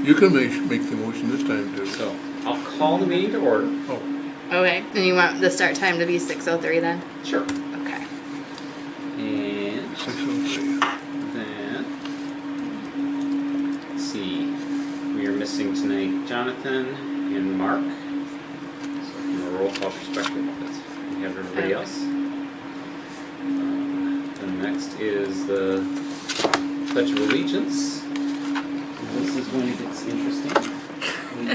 You can make the motion this time too. So I'll call the meeting to order. Oh, Okay, and you want the start time to be 6:03 then? Sure. Okay. And 6:03. then, let's see, we are missing tonight Jonathan and Mark. So from a roll call perspective, we have everybody else. And next is the Pledge of Allegiance. This is when it gets interesting.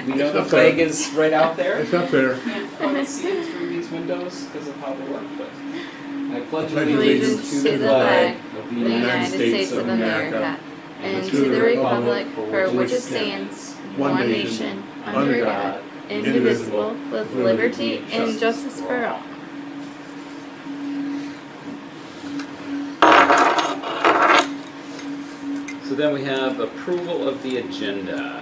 We know the flag is right out there. It's up there. Can't quite see it through these windows because of how they work, but I pledge allegiance to the flag of the United States of America and to the republic for which it stands, one nation, under God, indivisible, with liberty and justice for all. So then we have approval of the agenda.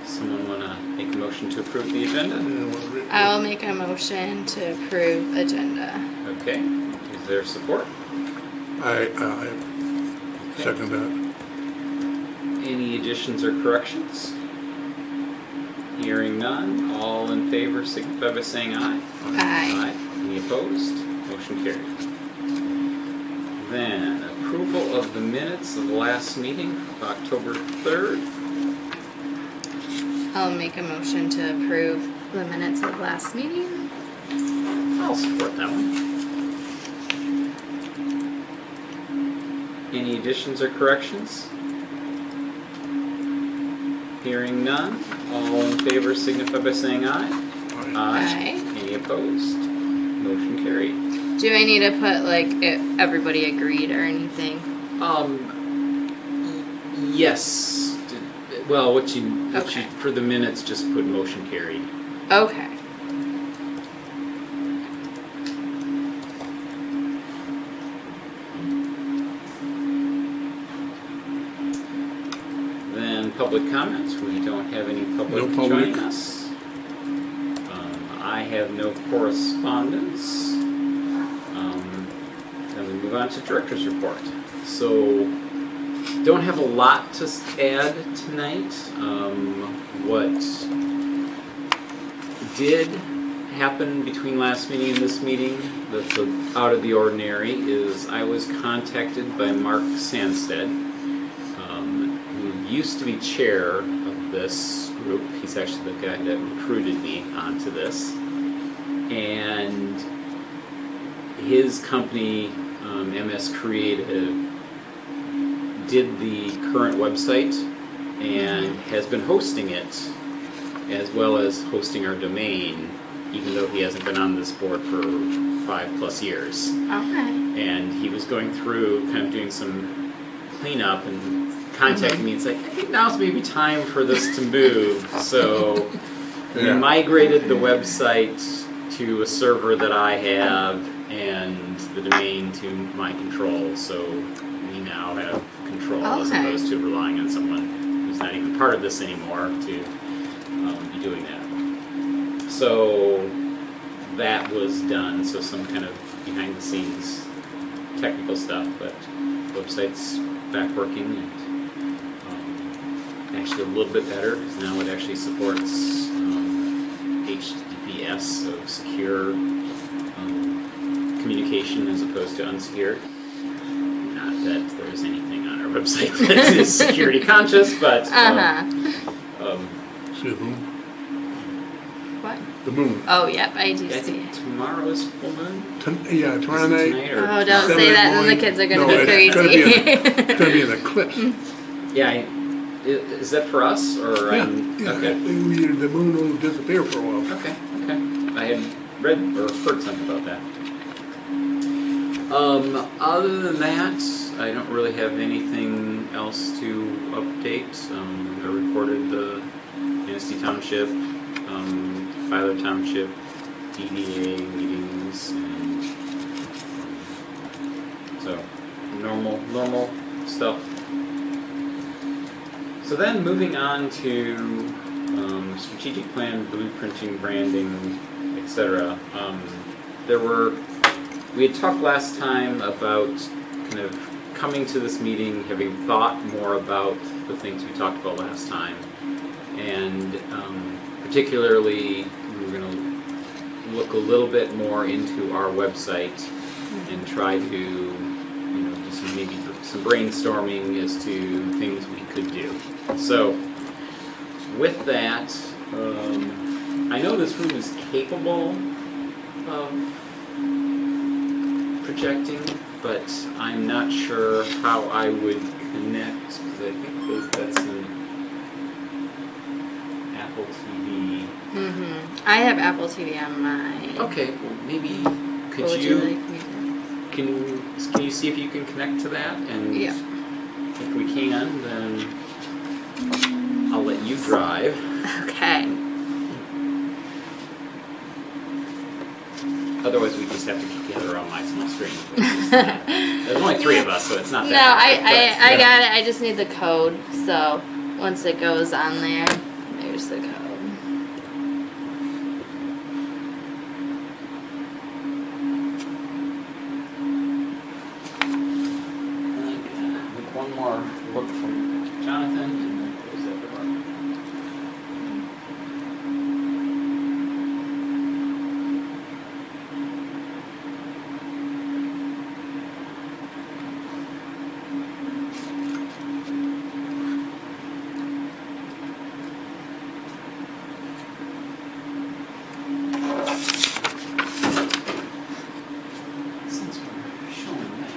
Someone want to make a motion to approve the agenda? I'll make a motion to approve agenda. Okay. Is there support? I second that. Any additions or corrections? Hearing none. All in favor signify by saying aye. Aye. Any opposed? Motion carried. Then approval of the minutes of the last meeting of October 3rd. I'll make a motion to approve the minutes of last meeting. I'll support that one. Any additions or corrections? Hearing none. All in favor signify by saying aye. Aye. Any opposed? Motion carried. Do I need to put like if everybody agreed or anything? Yes. Well, what you Okay. for the minutes just put motion carried. Okay. Then public comments. We don't have any public No public. joining us. I have no correspondence. Then we move on to director's report. So, don't have a lot to add tonight. What did happen between last meeting and this meeting that's out of the ordinary is I was contacted by Mark Sandstead, who used to be chair of this group. He's actually the guy that recruited me onto this. And his company, MS Creative, did the current website and has been hosting it, as well as hosting our domain, even though he hasn't been on this board for 5+ years. Okay. And he was going through, kind of doing some cleanup and contacting me. It's like, I think now's maybe time for this to move. So we migrated the website to a server that I have and the domain to my control. So we now have control as opposed to relying on someone who's not even part of this anymore to be doing that. So that was done. So some kind of behind the scenes technical stuff, but website's back working and actually a little bit better because now it actually supports HTTPS, so secure communication as opposed to unsecured. Not that there's anything on our website that is security conscious, but See the moon? What? The moon. Oh, yep, I do I see think it. tomorrow is full moon. Yeah, tomorrow night. Tonight or Oh, don't say that, then the kids are going to be crazy. It's going to be an eclipse. Yeah, is that for us or? Yeah, Okay. the moon will disappear for a while. Okay. I had read or heard something about that. Other than that, I don't really have anything else to update. I recorded the Manistee Township, Filer Township, DDA meetings, and so normal stuff. So then moving on to strategic plan, blueprinting, branding, etc. There were we had talked last time about kind of coming to this meeting, having thought more about the things we talked about last time, and particularly we were going to look a little bit more into our website and try to, do some brainstorming as to things we could do. So, with that, I know this room is capable of projecting, but I'm not sure how I would connect, because I think that's an Apple TV. Mm-hmm. I have Apple TV on my. Okay, well maybe What could would you, like me to? can you see if you can connect to that? And Yeah. if we can, then I'll let you drive. Okay. Otherwise, we just have to keep together on my small screen. There's only 3 of us, so it's not No, that. I got it. I just need the code. So once it goes on there, there's the code. One more look from Jonathan, and then close that door. Since we're showing that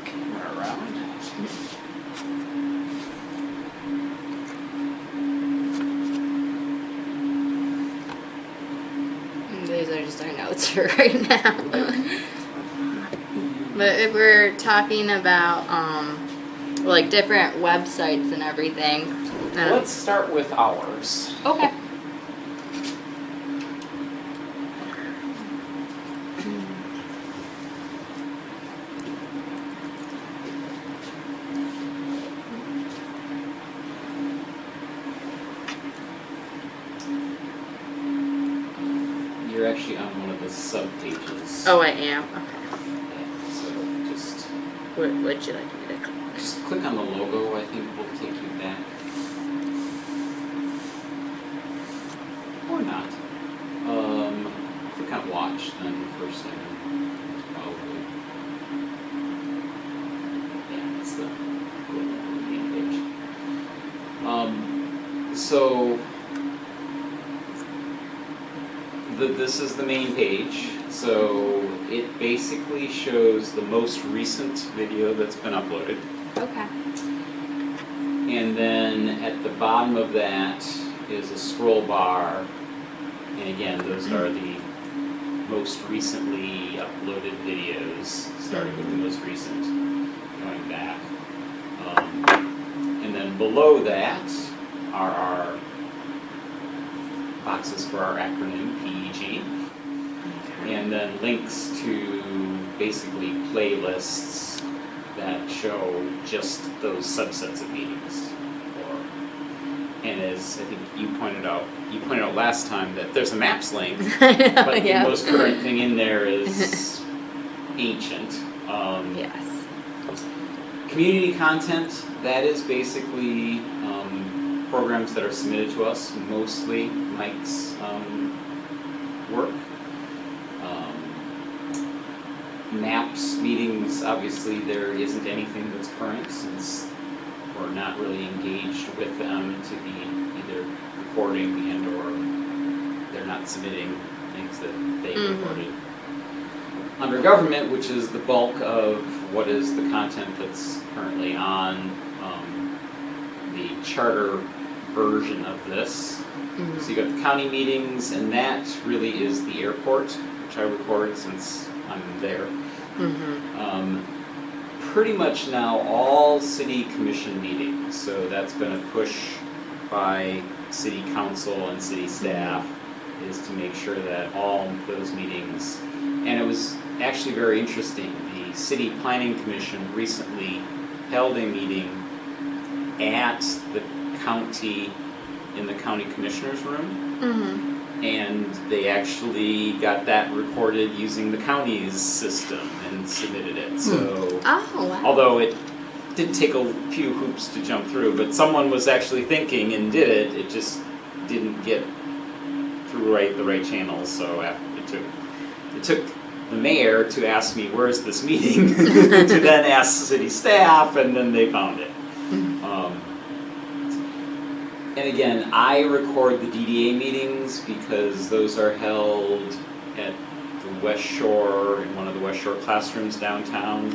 camera around. These are just our notes for right now. But if we're talking about like different websites and everything, Let's start with ours. okay. You're actually on one of the sub-pages. Oh, I am. Okay. So just What would you like me to click? Just click on the logo, I think will take you back. Or not. Click on watch then first thing. Probably. Yeah, that's the main page. So this is the main page. So it basically shows the most recent video that's been uploaded. Okay. And then at the bottom of that is a scroll bar. And again, those are the most recently uploaded videos, starting with the most recent, going back. And then below that are our boxes for our acronym, PEG. And then links to basically playlists that show just those subsets of meetings. And as I think you pointed out last time that there's a maps link, but the most current thing in there is ancient. Yes. Community content, that is basically programs that are submitted to us, mostly Mike's work. Maps meetings, obviously there isn't anything that's current since we're not really engaged with them to be either recording and or they're not submitting things that they recorded. Under government, which is the bulk of what is the content that's currently on the charter version of this. So you got the county meetings, and that really is the airport, which I record since I'm there. Pretty much now all city commission meetings, so that's been a push by city council and city staff, is to make sure that all those meetings, and it was actually very interesting, the city planning commission recently held a meeting at the county, in the county commissioner's room, And they actually got that recorded using the county's system and submitted it. So, Oh, wow. although it did take a few hoops to jump through, but someone was actually thinking and did it. It just didn't get through the right channels. So it took the mayor to ask me, "Where's this meeting?" to then ask city staff, and then they found it. And again, I record the DDA meetings because those are held at the West Shore, in one of the West Shore classrooms downtown,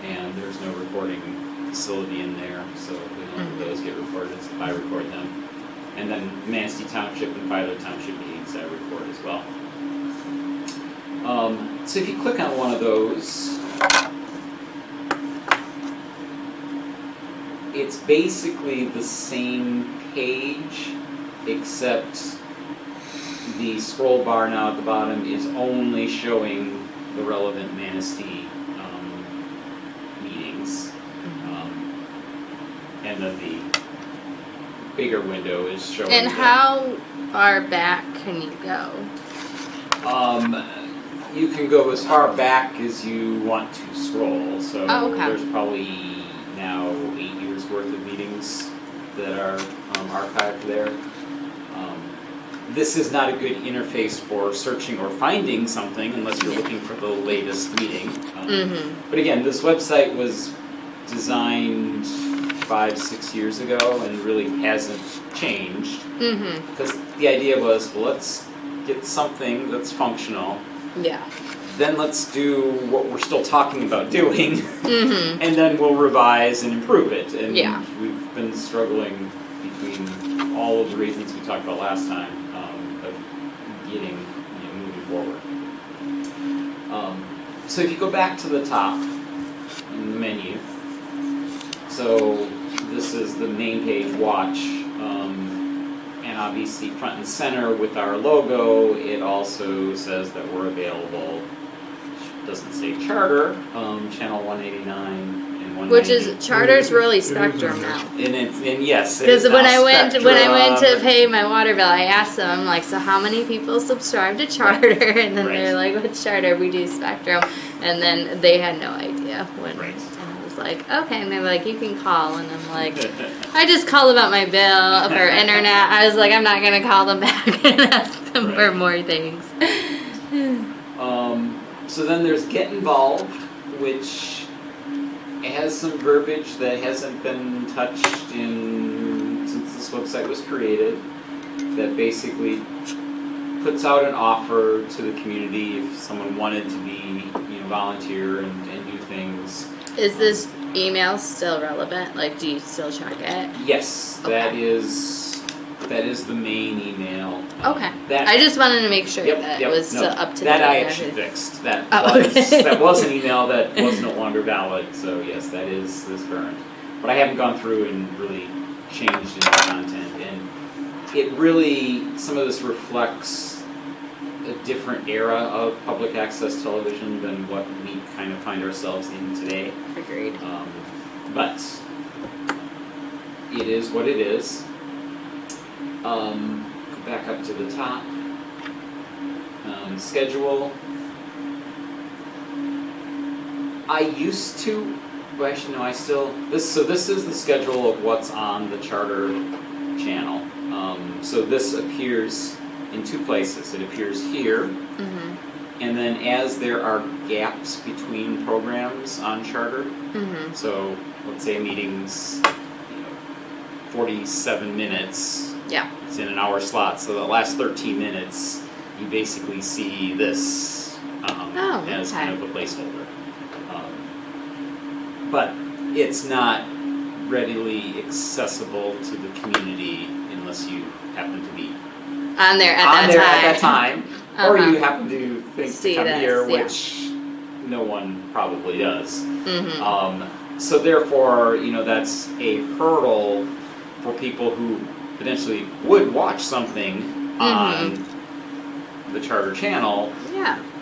and there's no recording facility in there, so none of those get recorded, so I record them. And then Manistee Township and Filer Township meetings I record as well. So if you click on one of those, it's basically the same page, except the scroll bar now at the bottom is only showing the relevant Manistee meetings. And then the bigger window is showing. And how far back can you go? You can go as far back as you want to scroll. So there's probably now 8 years worth of meetings that are archived there. This is not a good interface for searching or finding something unless you're looking for the latest meeting. But again, this website was designed 5-6 years ago and really hasn't changed. Because the idea was, well, let's get something that's functional. Yeah. Then let's do what we're still talking about doing, and then we'll revise and improve it. And we've been struggling between all of the reasons we talked about last time of getting moving forward. So if you go back to the top in the menu, so this is the main page, Watch, and obviously front and center with our logo. It also says that we're available. Doesn't say Charter, channel 189 and 190. Which is Charter's really Spectrum now. And yes, because when I went to pay my water bill, I asked them, I'm like, so how many people subscribe to Charter? And then they're like, what's Charter? We do Spectrum. And then they had no idea when. And I was like, okay. And they were like, you can call. And I'm like, I just called about my bill for internet. I was like, I'm not gonna call them back and ask them for more things. So then there's Get Involved, which has some verbiage that hasn't been touched since this website was created, that basically puts out an offer to the community if someone wanted to be, volunteer and do things. Is this email still relevant? Like, do you still check it? Yes, that is the main email. Okay. I just wanted to make sure that it was still up to date. That I actually fixed. That was an email that was no longer valid. So yes, that is current. But I haven't gone through and really changed any content, and it really, some of this reflects a different era of public access television than what we kind of find ourselves in today. Agreed. But it is what it is. Go back up to the top. Schedule. I used to, well, actually no, I still, so this is the schedule of what's on the Charter channel. So this appears in two places. It appears here, and then as there are gaps between programs on Charter, so let's say a meeting's 47 minutes. Yeah. It's in an hour slot, so the last 13 minutes, you basically see this as kind of a placeholder. But it's not readily accessible to the community unless you happen to be on there at that time. Or you happen to think See to come this, here, yeah. which no one probably does. So therefore, that's a hurdle for people who potentially would watch something on the Charter channel,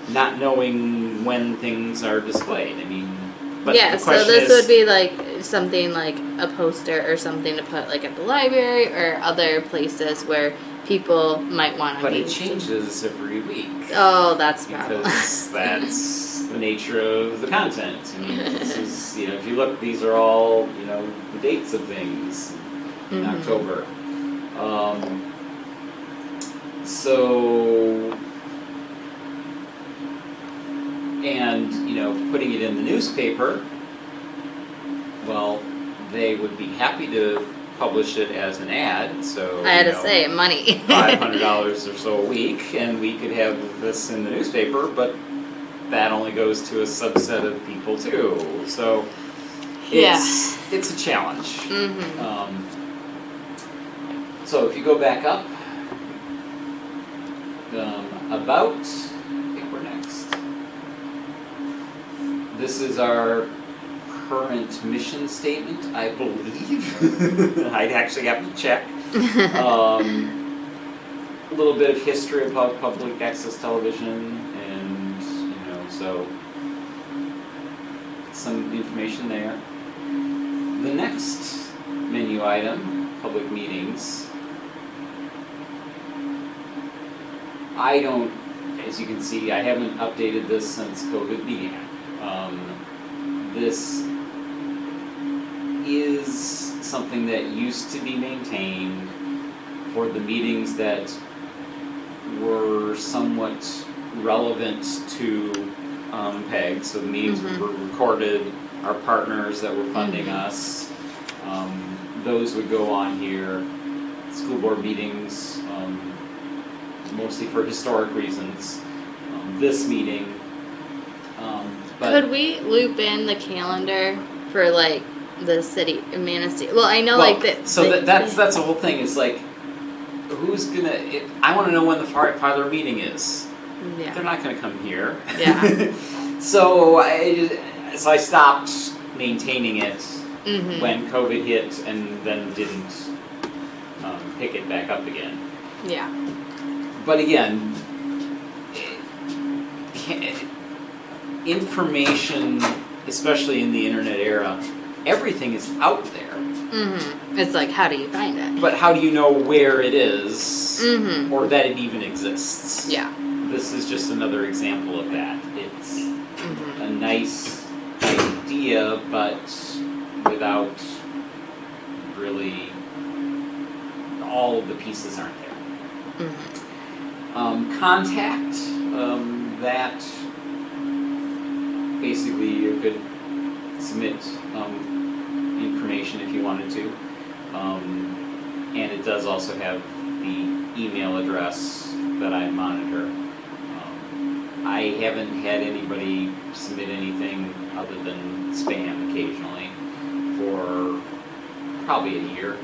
not knowing when things are displayed. I mean, but the so question this is, would be like something like a poster or something to put like at the library or other places where people might want to But be. it changes every week. Oh, that's the problem. Because that's the nature of the content. I mean, this is, if you look, these are all, the dates of things in Mhm. October. So, and, putting it in the newspaper, well, they would be happy to publish it as an ad, so I had to say money. $500 or so a week, and we could have this in the newspaper, but that only goes to a subset of people too. So it's a challenge. Mm-hmm. So if you go back up, about, I think we're next. This is our current mission statement, I believe. I'd actually have to check. A little bit of history about public access television, and so some information there. The next menu item, public meetings. As you can see, I haven't updated this since COVID began. This is something that used to be maintained for the meetings that were somewhat relevant to PEG. So the meetings were recorded, our partners that were funding us, those would go on here. School board meetings, mostly for historic reasons. This meeting. But could we loop in the calendar for like the city of Manistee? Well, I know that. So that's the whole thing. Is like, who's gonna? I want to know when the farther meeting is. Yeah. They're not gonna come here. Yeah. So I stopped maintaining it when COVID hit, and then didn't pick it back up again. Yeah. But again, information, especially in the internet era, everything is out there. Mm-hmm. It's like, how do you find it? But how do you know where it is, or that it even exists? Yeah. This is just another example of that. It's a nice idea, but without really all of the pieces aren't there. Contact, that basically you could submit information if you wanted to. And it does also have the email address that I monitor. I haven't had anybody submit anything other than spam occasionally for probably a year.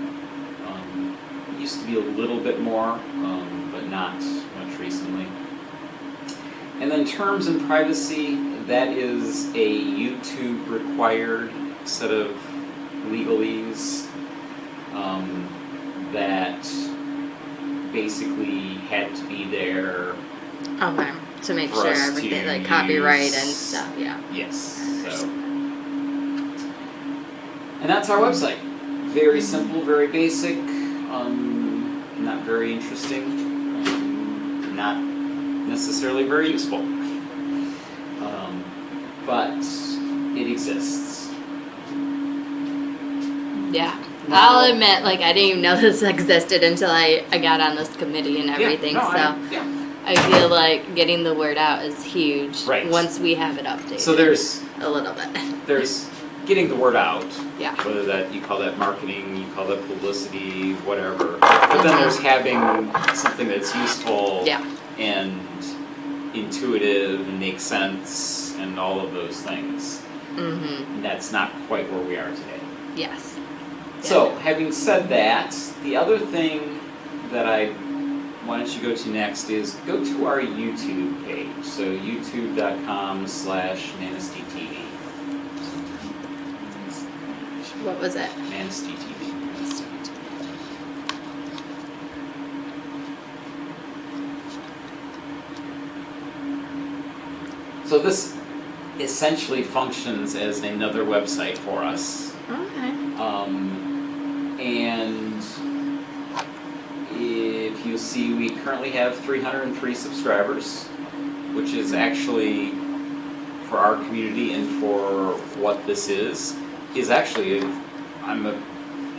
It used to be a little bit more, but not much recently. And then terms and privacy, that is a YouTube required set of legalese that basically had to be there. Okay. To make For sure us everything, to like copyright use- and stuff, yeah. Yes. So, and that's our website. Very simple, very basic, not very interesting, not necessarily very useful. But it exists. Yeah. I'll admit, like, I didn't even know this existed until I got on this committee and everything, I feel like getting the word out is huge once we have it updated. So there's a little bit. There's getting the word out. Yeah. Whether that you call that marketing, you call that publicity, whatever. But then there's having something that's useful and intuitive and makes sense and all of those things. And that's not quite where we are today. Yes. So, having said that, the other thing that I wanted you to go to next is go to our YouTube page. So, youtube.com/Manistee TV. What was it? Manistee TV. So this essentially functions as another website for us. Okay. And if you see, we currently have 303 subscribers, which is actually, for our community and for what this is actually, I'm a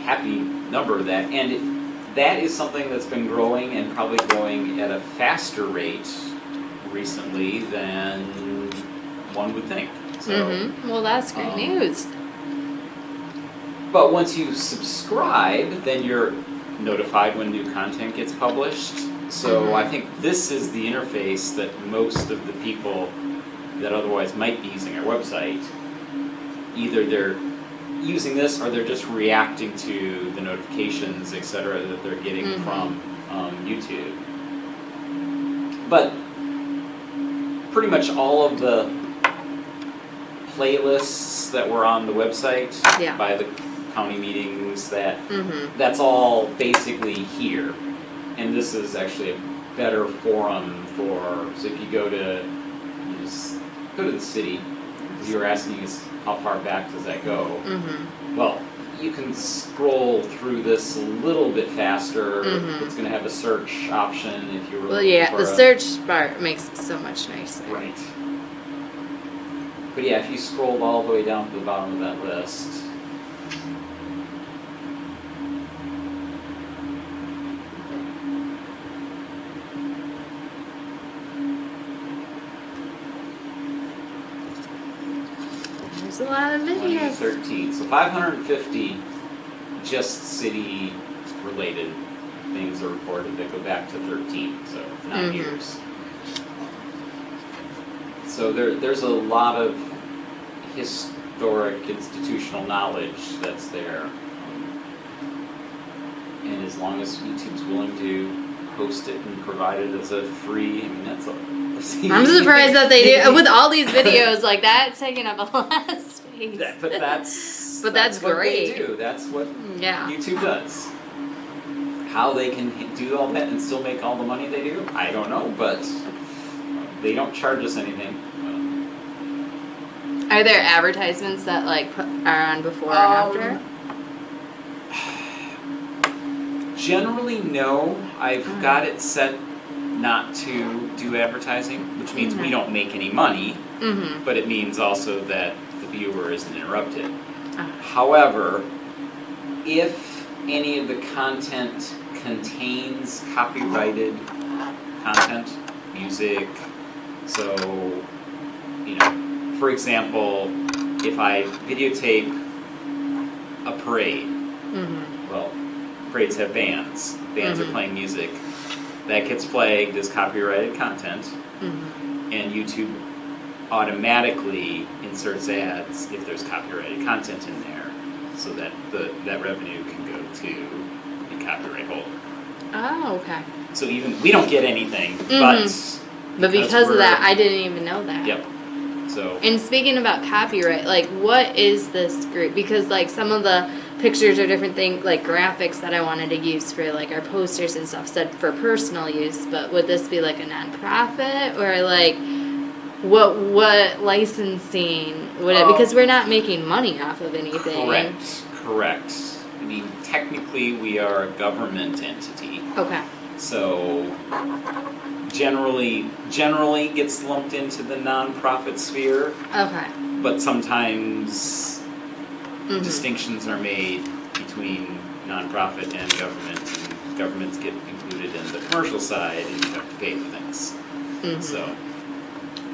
happy number of that. And that is something that's been growing and probably growing at a faster rate recently than one would think. So, Well, that's great news. But once you subscribe, then you're notified when new content gets published. So I think this is the interface that most of the people that otherwise might be using our website, either they're using this or they're just reacting to the notifications, etc., that they're getting from YouTube. But pretty much all of the playlists that were on the website by the county meetings, that's all basically here. And this is actually a better forum for, so if you go to the city, you were asking us how far back does that go. Well, you can scroll through this a little bit faster. It's going to have a search option if you were looking for the search bar makes it so much nicer. Right. But yeah, if you scrolled all the way down to the bottom of that list, there's a lot of videos. 2013. So 550 just city-related things are reported that go back to 13, so 9 years. So there's a lot of historic institutional knowledge that's there. And as long as YouTube's willing to host it and provide it as a free, I mean, that's I'm surprised that they do with all these videos like that's taking up a lot of space. But that's great. What they do. That's what YouTube does. How they can do all that and still make all the money they do, I don't know, but they don't charge us anything. Are there advertisements that like are on before or after? Generally, no. I've got it set not to do advertising, which means we don't make any money, but it means also that the viewer isn't interrupted. However, if any of the content contains copyrighted content, music, so, you know, for example, if I videotape a parade, well, parades have bands. Bands are playing music. That gets flagged as copyrighted content, and YouTube automatically inserts ads if there's copyrighted content in there, so that that revenue can go to the copyright holder. Oh, okay. So even we don't get anything, but because of that, I didn't even know that. Yep. So. And speaking about copyright, like, what is this group? Because like some of the pictures or different things, like graphics that I wanted to use for like our posters and stuff, said for personal use. But would this be like a nonprofit or like what licensing would it? Because we're not making money off of anything. Correct. I mean, technically, we are a government entity. Okay. So generally gets lumped into the nonprofit sphere. Okay. But sometimes distinctions are made between nonprofit and government, and governments get included in the commercial side, and you have to pay for things. So.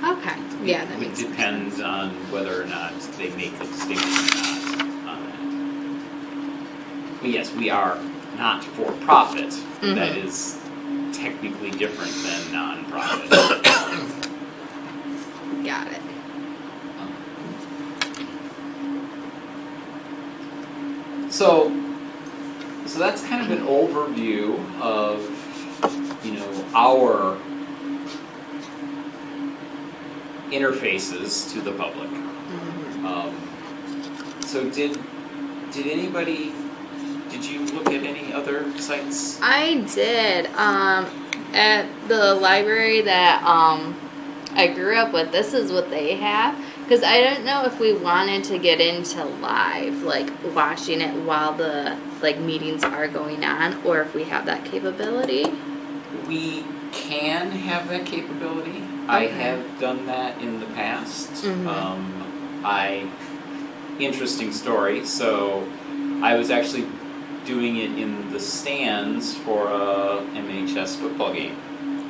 Okay. Yeah, that makes sense. It depends on whether or not they make the distinction or not on that. But yes, we are not for profit. That is technically different than non-profit. Got it. So that's kind of an overview of, you know, our interfaces to the public. So did you look at any other sites? I did. At the library that I grew up with, this is what they have. Because I don't know if we wanted to get into live, like watching it while the like meetings are going on, or if we have that capability. We can have that capability. I have done that in the past. Interesting story. So I was actually doing it in the stands for a MHS football game.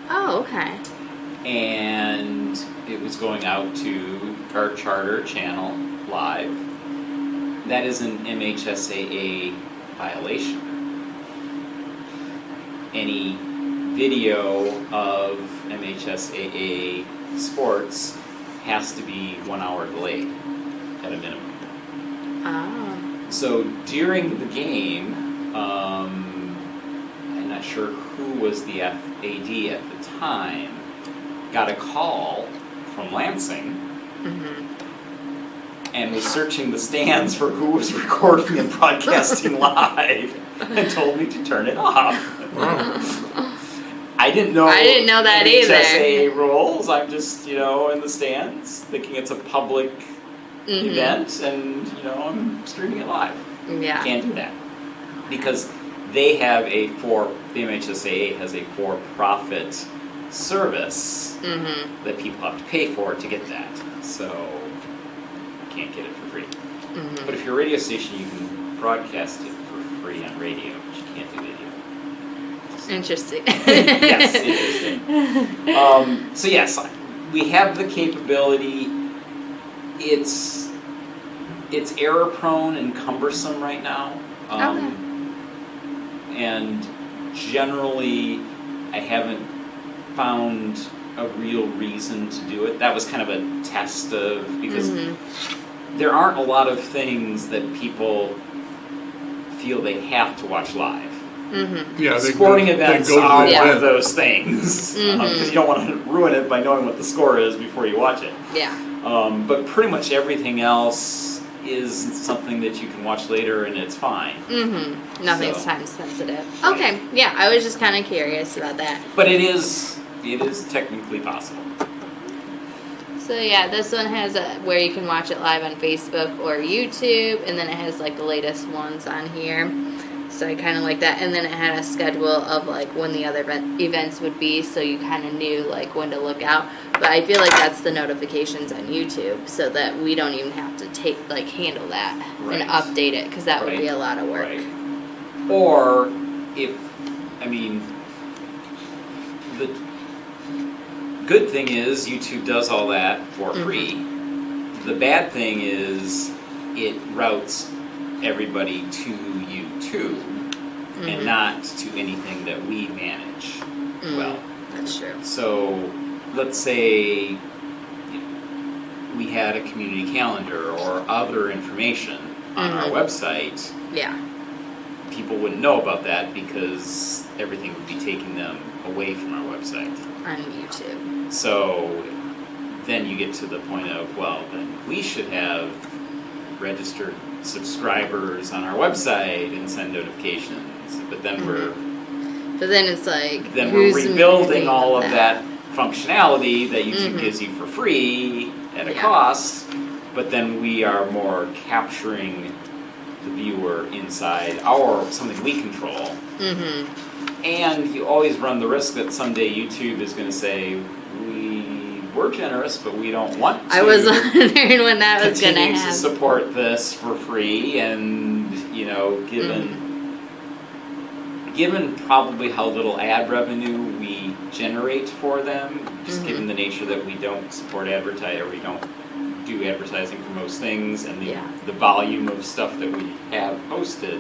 Oh, okay. And it was going out to our charter channel live. That is an MHSAA violation. Any video of MHSAA sports has to be 1 hour delayed at a minimum. Oh. So during the game, I'm not sure who was the FAD at the time, got a call from Lansing and was searching the stands for who was recording and broadcasting live and told me to turn it off. I didn't know that either. HSA rules. I'm just, in the stands thinking it's a public event and, I'm streaming it live. Yeah. Can't do that. Because they have the MHSAA has a for-profit service that people have to pay for to get that. So you can't get it for free. But if you're a radio station, you can broadcast it for free on radio, but you can't do video. Interesting. Yes, interesting. So yes, we have the capability. It's error prone and cumbersome right now. And generally I haven't found a real reason to do it. That was kind of a test of, because there aren't a lot of things that people feel they have to watch live. Yeah, sporting events are one of those things, Mm-hmm. because you don't want to ruin it by knowing what the score is before you watch it. Yeah. But pretty much everything else is something that you can watch later and it's fine. Nothing's time sensitive. Okay, yeah, I was just kind of curious about that. But it is technically possible. So yeah, this one has where you can watch it live on Facebook or YouTube, and then it has like the latest ones on here. So I kind of like that, and then it had a schedule of like when the other events would be, so you kind of knew like when to look out. But I feel like that's the notifications on YouTube, so that we don't even have to handle that and update it, because that would be a lot of work. Right. Or the good thing is YouTube does all that for free. The bad thing is it routes everybody to YouTube and not to anything that we manage well. That's true. So let's say we had a community calendar or other information on our website. Yeah. People wouldn't know about that because everything would be taking them away from our website. On YouTube. So then you get to the point of, well, then we should have registered subscribers on our website and send notifications. But then it's like, then we're rebuilding all of that functionality that YouTube gives you for free at a cost, but then we are more capturing the viewer inside something we control. And you always run the risk that someday YouTube is going to say, we're generous, but we don't want to. I was wondering when that was going to happen. To support this for free, and given probably how little ad revenue we generate for them, just given the nature that we don't support advertising, we don't do advertising for most things, and the volume of stuff that we have posted,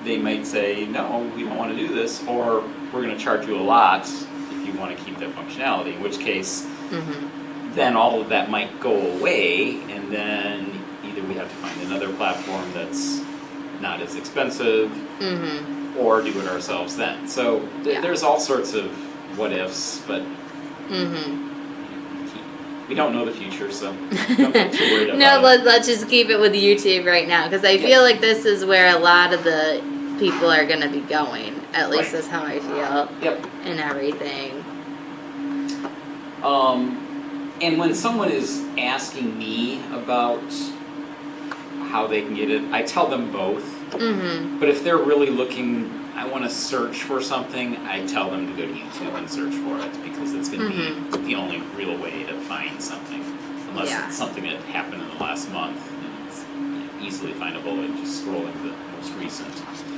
they might say, no, we don't want to do this, or we're going to charge you a lot if you want to keep that functionality, in which case then all of that might go away, and then either we have to find another platform that's not as expensive, or do it ourselves then. So there's all sorts of what ifs, but we don't know the future, so don't get too worried about it. Let's just keep it with YouTube right now, because I feel like this is where a lot of the people are going to be going. At least that's how I feel. Yep. And everything. And when someone is asking me about how they can get it, I tell them both. Mm-hmm. But if they're really looking, I want to search for something, I tell them to go to YouTube and search for it, because it's going to be the only real way to find something. Unless it's something that happened in the last month, and it's easily findable and just scrolling the most recent.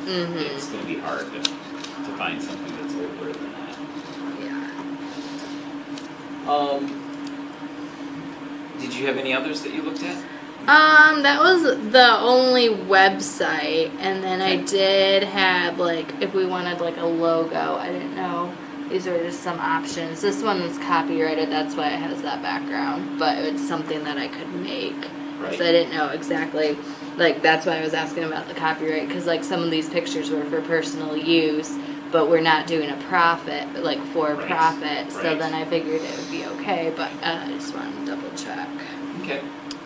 It's going to be hard to find something that's older than that. Yeah. Did you have any others that you looked at? That was the only website, and then I did have, like, if we wanted, like, a logo, I didn't know. These are just some options. This one is copyrighted, that's why it has that background, but it's something that I could make. Right. So I didn't know exactly, like, that's why I was asking about the copyright, because, like, some of these pictures were for personal use, but we're not doing a profit, like, for profit, so then I figured it would be okay, but I just wanted to double check. Okay.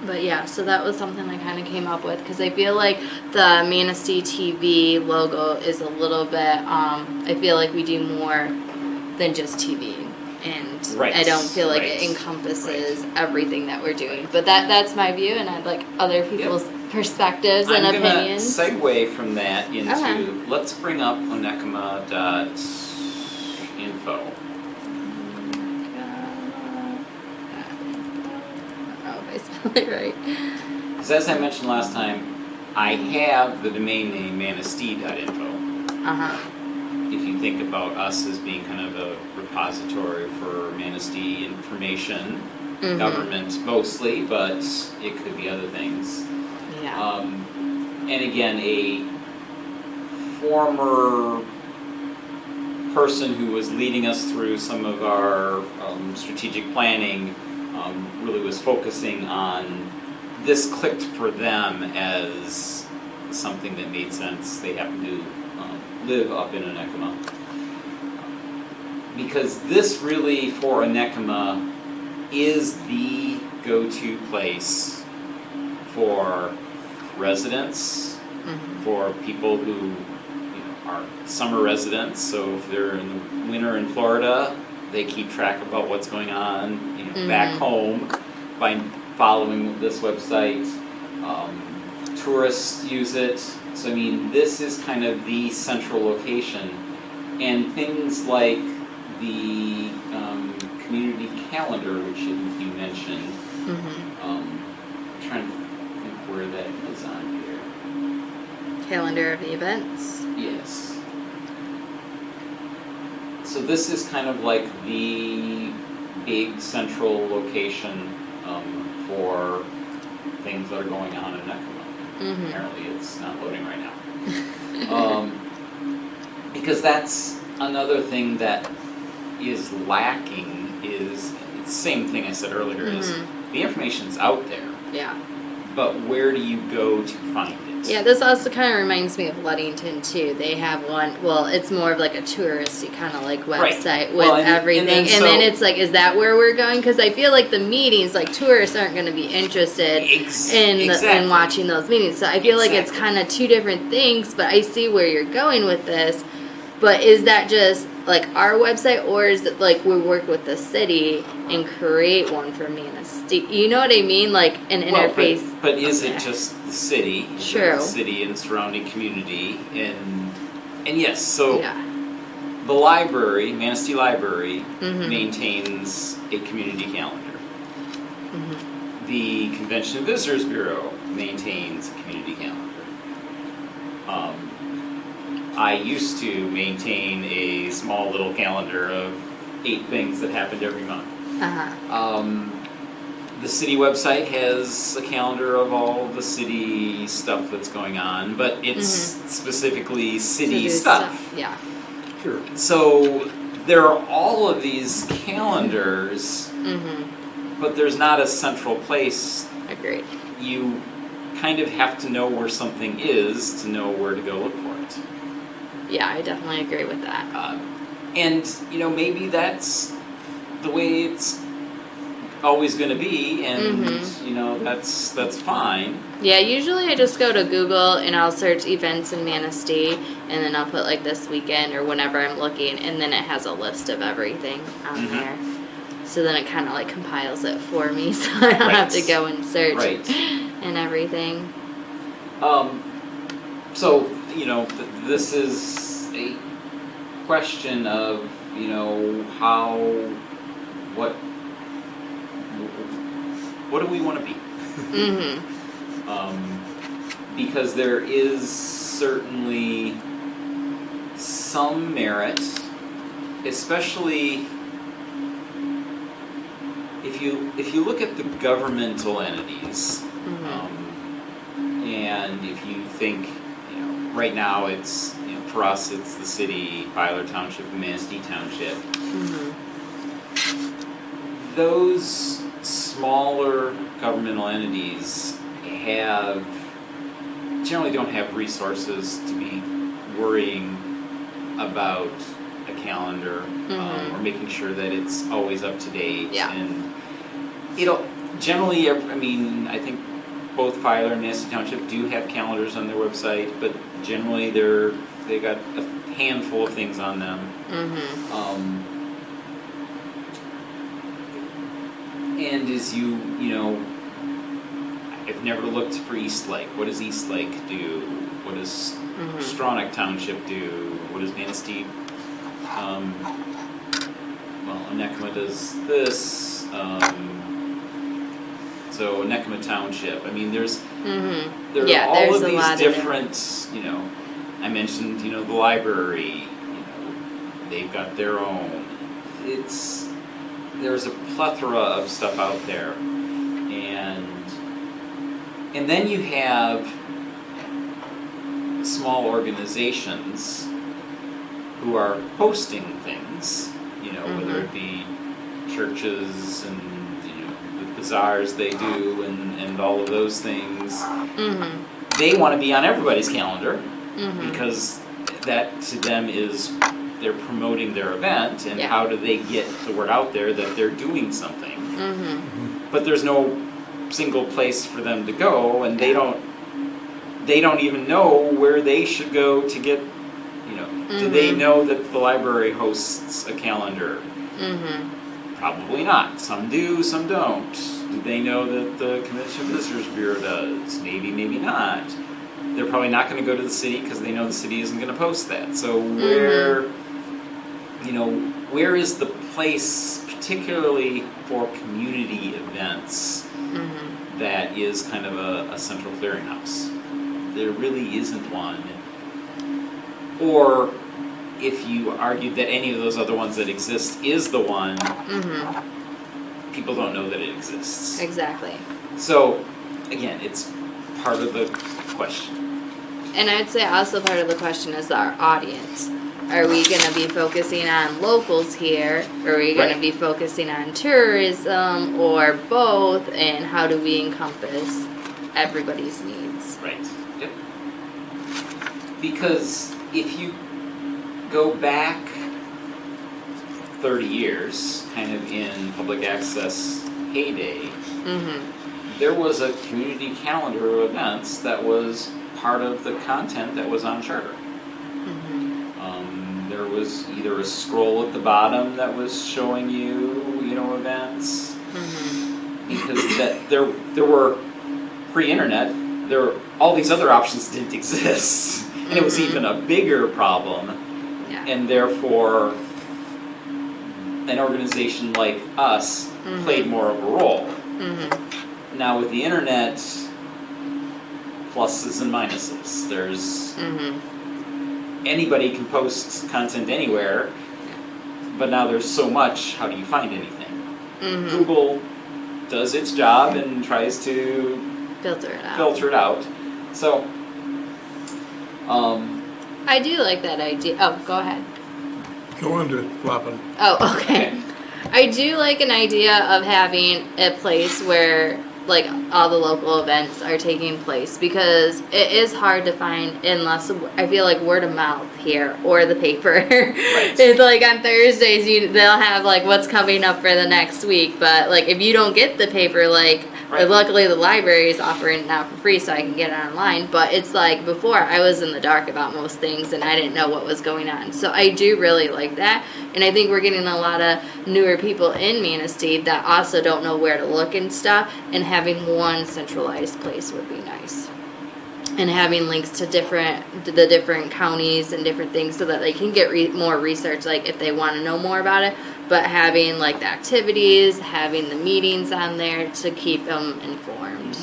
But yeah, so that was something I kind of came up with, because I feel like the Manistee TV logo is a little bit, I feel like we do more than just TV, and I don't feel like it encompasses everything that we're doing. But that's my view, and I'd like other people's perspectives and opinions. I'm going to segue from that into, let's bring up onekama.info. I spelled it right. Because as I mentioned last time, I have the domain name manistee.info. If you think about us as being kind of a repository for Manistee information, government mostly, but it could be other things. Yeah. And again, a former person who was leading us through some of our strategic planning really was focusing on this clicked for them as something that made sense. They happen to live up in Onekama. Because this really, for Onekama, is the go-to place for residents, for people who are summer residents. So if they're in the winter in Florida, they keep track about what's going on back home by following this website. Tourists use it. So I mean, this is kind of the central location. And things like the community calendar, which you mentioned, I'm trying to think where that is on here. Calendar of events. Yes. So this is kind of like the big central location for things that are going on in Onekama. Apparently it's not loading right now. Because that's another thing that is lacking is, it's the same thing I said earlier, is the information's out there. Yeah. But where do you go to find it? Yeah, this also kind of reminds me of Ludington too. They have one, well, it's more of like a touristy kind of like website with everything. And then it's like, is that where we're going? Because I feel like the meetings, like tourists aren't going to be interested in watching those meetings. So I feel like it's kind of two different things, but I see where you're going with this. But is that just like our website, or is it like we work with the city and create one for Manistee? You know what I mean? Like an interface. But is it just the city? True. The city and surrounding community, and yes, so the library, Manistee Library, maintains a community calendar. The Convention and Visitors Bureau maintains a community calendar. I used to maintain a small little calendar of 8 things that happened every month. The city website has a calendar of all the city stuff that's going on, but it's specifically city stuff. Yeah. Sure. So there are all of these calendars, but there's not a central place. Agreed. You kind of have to know where something is to know where to go look for it. Yeah, I definitely agree with that. And, maybe that's the way it's always going to be, and, that's fine. Yeah, usually I just go to Google and I'll search events in Manistee, and then I'll put like this weekend or whenever I'm looking, and then it has a list of everything on there. So then it kind of like compiles it for me, so I don't have to go and search and everything. So, you know, this is a question of, you know, what do we want to be? Because there is certainly some merit, especially if you look at the governmental entities, and if you think, you know, right now it's, you know, for us it's the city, Filer Township, and Manistee Township. Those smaller governmental entities generally don't have resources to be worrying about a calendar or making sure that it's always up to date. And it'll generally, I mean, I think both Filer and Manistee Township do have calendars on their website, but generally they got a handful of things on them. And as you know, I've never looked for Eastlake. What does Eastlake do? What does Stronach Township do? What does Manistee? Well, Onekama does this. So Onekama Township. I mean, there are all of these different. You know, I mentioned, you know, the library. You know, they've got their own. There's a plethora of stuff out there, and then you have small organizations who are hosting things, you know, whether it be churches and, you know, the bazaars they do and all of those things. They want to be on everybody's calendar because that to them is they're promoting their event, and how do they get the word out there that they're doing something? But there's no single place for them to go, and they don't even know where they should go to get, you know, do they know that the library hosts a calendar? Probably not. Some do, some don't. Do they know that the Convention Visitors Bureau does? Maybe, maybe not. They're probably not going to go to the city because they know the city isn't going to post that. So where is the place, particularly for community events, that is kind of a central clearinghouse? There really isn't one. Or if you argued that any of those other ones that exist is the one, people don't know that it exists. Exactly. So, again, it's part of the question. And I'd say also part of the question is our audience. Are we going to be focusing on locals here? Or are we going to be focusing on tourism, or both? And how do we encompass everybody's needs? Right. Yep. Because if you go back 30 years, kind of in public access heyday, there was a community calendar of events that was part of the content that was on Charter. There was either a scroll at the bottom that was showing you, events, because there were pre-internet. All these other options didn't exist, and it was even a bigger problem. And therefore, an organization like us played more of a role. Now with the internet, pluses and minuses. There's anybody can post content anywhere, but now there's so much. How do you find anything? Google does its job and tries to filter it out. So, I do like that idea. Oh, go ahead. Go on to flopping. Oh, okay. I do like an idea of having a place where, like, all the local events are taking place, because it is hard to find unless, I feel like, word of mouth here or the paper. It's like on Thursdays they'll have like what's coming up for the next week, but like if you don't get the paper, like Right. Luckily, the library is offering it now for free, so I can get it online. But it's like before, I was in the dark about most things, and I didn't know what was going on. So I do really like that, and I think we're getting a lot of newer people in Manistee that also don't know where to look and stuff, and having one centralized place would be nice. And having links to the different counties and different things so that they can get more research, like if they want to know more about it. But having like the activities, having the meetings on there to keep them informed.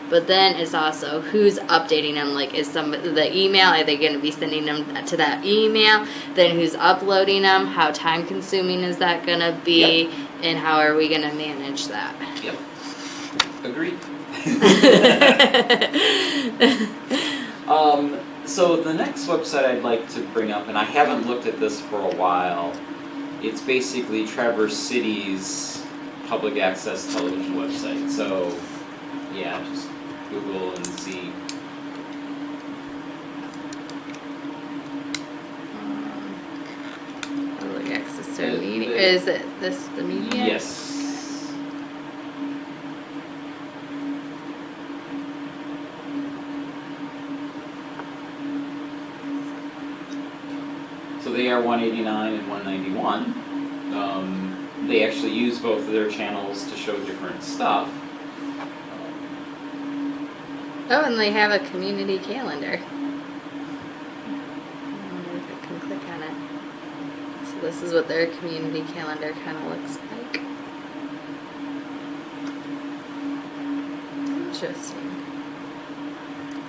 But then it's also who's updating them. Like, is the email? Are they going to be sending them to that email? Then who's uploading them? How time consuming is that going to be? Yep. And how are we going to manage that? Yep. Agreed. So the next website I'd like to bring up, and I haven't looked at this for a while, it's basically Traverse City's public access television website. So, yeah, just Google and see. Public access to media. Is it the media? Yes. So they are 189 and 191. They actually use both of their channels to show different stuff. Oh, and they have a community calendar. I wonder if I can click on it. So this is what their community calendar kind of looks like. Interesting.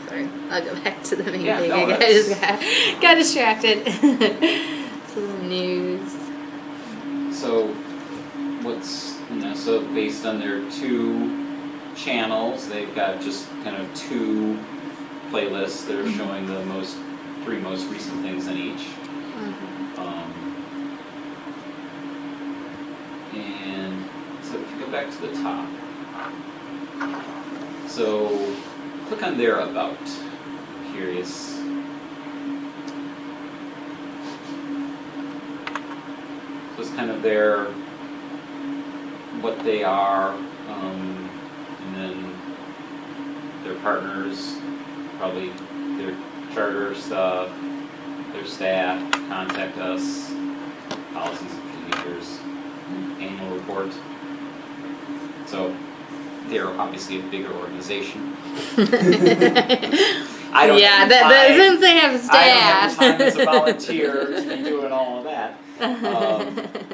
Sorry, I'll go back to the main thing. No, I just got distracted. So the news. So so based on their two channels, they've got just kind of two playlists that are showing the three most recent things in each. And so if you go back to the top, so click on their about. Curious. So it's kind of what they are, and then their partners, probably their charter stuff, their staff, contact us, policies and procedures, annual report. So they're obviously a bigger organization. I don't have time. Since they have staff. I don't have the time as a volunteer to be doing all of that.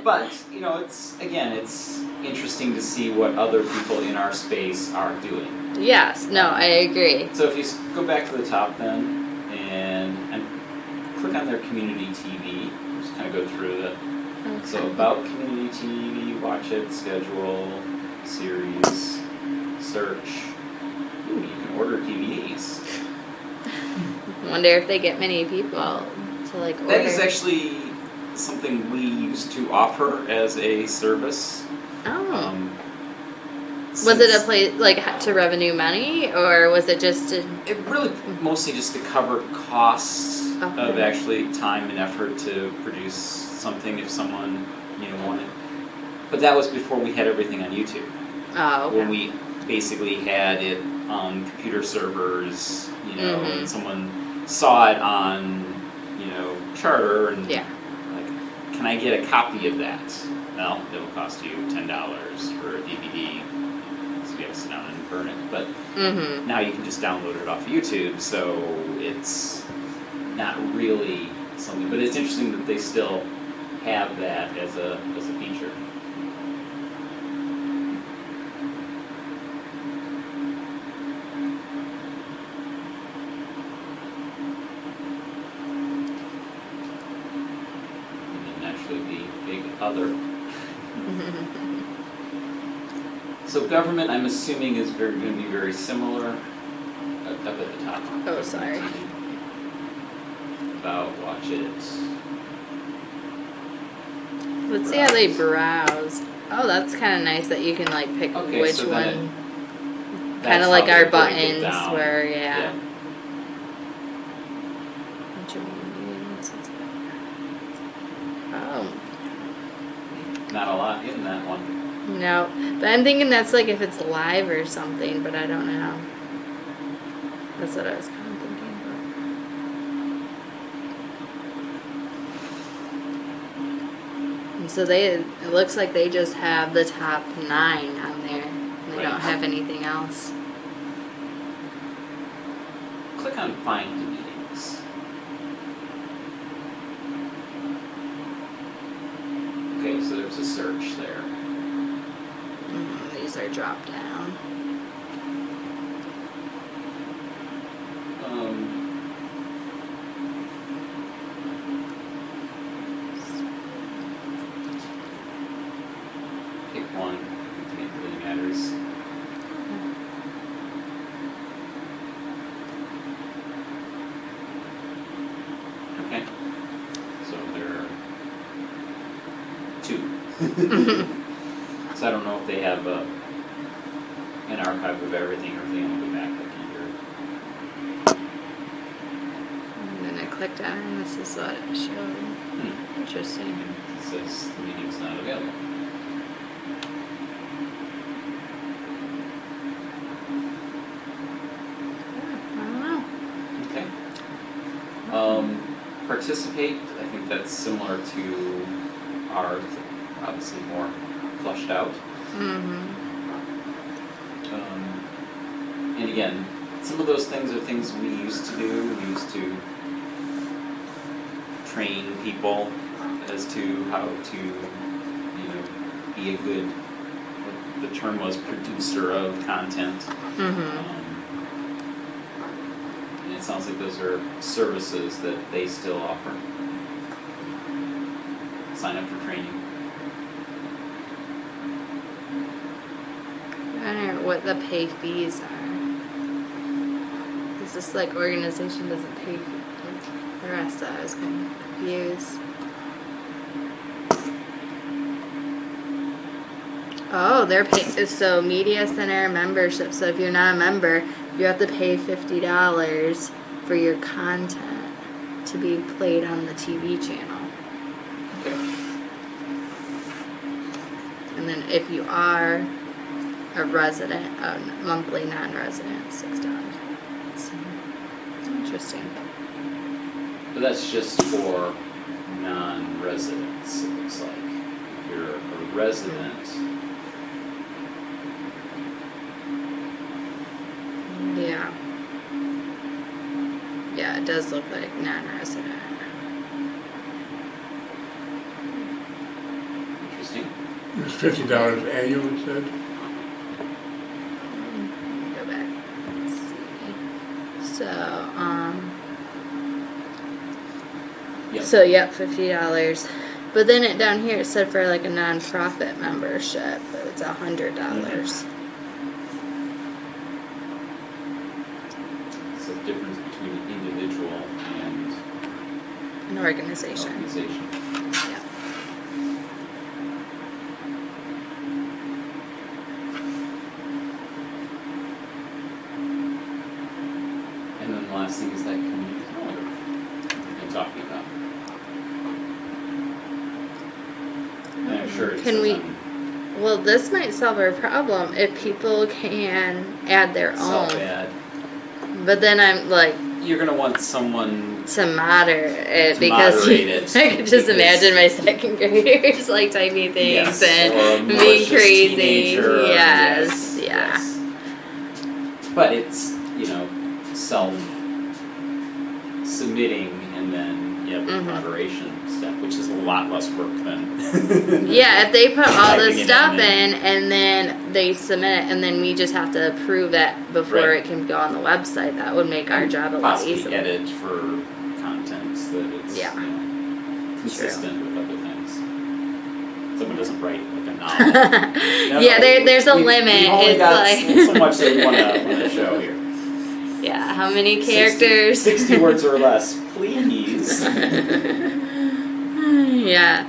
But, it's interesting to see what other people in our space are doing. Yes, no, I agree. So if you go back to the top then, and click on their community TV, just kind of go through the, so about community TV, watch it, schedule, series, search. Ooh, you can order DVDs. Wonder if they get many people to order. That is actually something we used to offer as a service. Oh. Was it a place to revenue money, or was it just It really mostly just to cover costs of actually time and effort to produce something if someone wanted. But that was before we had everything on YouTube. Oh, okay. When we basically had it on computer servers, and someone saw it on, Charter, and can I get a copy of that? Well, it'll cost you $10 for a DVD, so you have to sit down and burn it. But now you can just download it off YouTube, so it's not really something. But it's interesting that they still have that as a feature. Other. So government, I'm assuming, is going to be very similar. Up at the top. Oh, sorry. About watch it. Let's see how they browse. Oh, that's kind of nice that you can pick which one. Kind of like our buttons, where yeah. Oh. Not a lot in that one. No, but I'm thinking that's like if it's live or something, but I don't know. That's what I was kind of thinking about. And so it looks like they just have the top 9 on there. They don't have anything else. Click on Find Meetings. Okay, so there's a search there. These are drop down. Pick one. I think it really matters. Okay. So there are 2. So I don't know if they have an archive of everything or if they only go back like a year. And then I clicked on it and this is what it showed. Interesting. It says the meeting's not available. I don't know. Okay. Participate, I think that's similar to ours, obviously more flushed out. And again, some of those things are things we used to do. We used to train people as to how to, be a good, what the term was, producer of content. And it sounds like those are services that they still offer. Sign up for training. I don't know what the pay fees are. Is this like organization doesn't pay for the rest? I was kind of confused. Oh, they're paying. So media center membership. So if you're not a member, you have to pay $50 for your content to be played on the TV channel. Okay. And then if you are a resident, a monthly non-resident, $6. So, interesting. But that's just for non-residents, it looks like. If you're a resident, Yeah. Yeah, it does look like non-resident. interesting. It's $50 annual, it said. Go back. Let's see. So, Yep. So yep, $50. But then it down here it said for like a non-profit membership, it's $100. It's the difference between an individual and An an organization. organization. Yeah. And then the last thing is that community calendar we've been talking about. And I'm sure it's Can we- Well, this might solve our problem if people can add their own. self-add. But then I'm like You're going to want someone to moderate it To because moderate it, I could just because- imagine my second graders like typing things yes, or a and being malicious crazy. teenager, Yes, yeah. yes. But it's, self-submitting and then the Mhm. moderation step, which is a lot less work than Yeah, if they put all Typing this it stuff in in and then they submit it and then we just have to approve it before Right. it can go on the website, that would make our job a lot possibly easier. edit for contents that it's Yeah. consistent with other things. Someone doesn't write like a novel. No, Yeah, there's a limit. We've only It's got like so much that we want to show here. yeah, how many characters? 60 words or less, please. Yeah.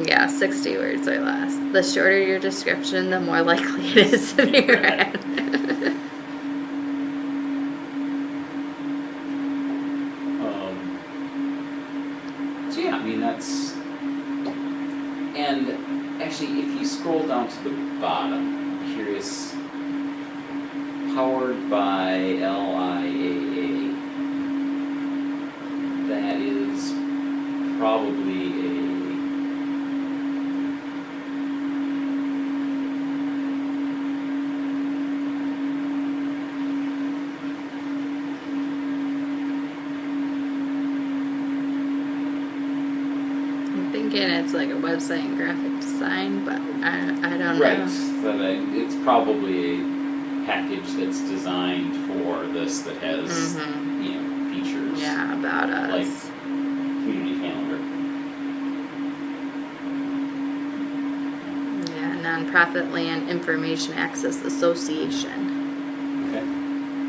Yeah, 60 words or less. The shorter your description, the more likely it is to be read. So yeah, I mean that's, and actually, if you scroll down to the bottom, I'm curious, powered by LIAA, that is probably I'm thinking it's like a website and graphic design, but I don't right, know. but it's probably a package that's designed for this that has, features. Yeah, about us. Like community calendar. Yeah, Nonprofit Land Information Access Association. Okay.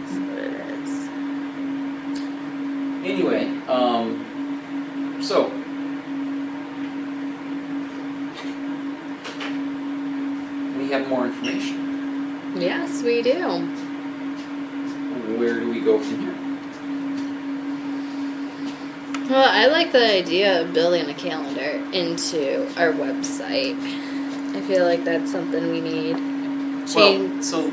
That's what it is. Anyway, so we have more information. Yes, we do. Where do we go from here? Well, I like the idea of building a calendar into our website. I feel like that's something we need. Well, so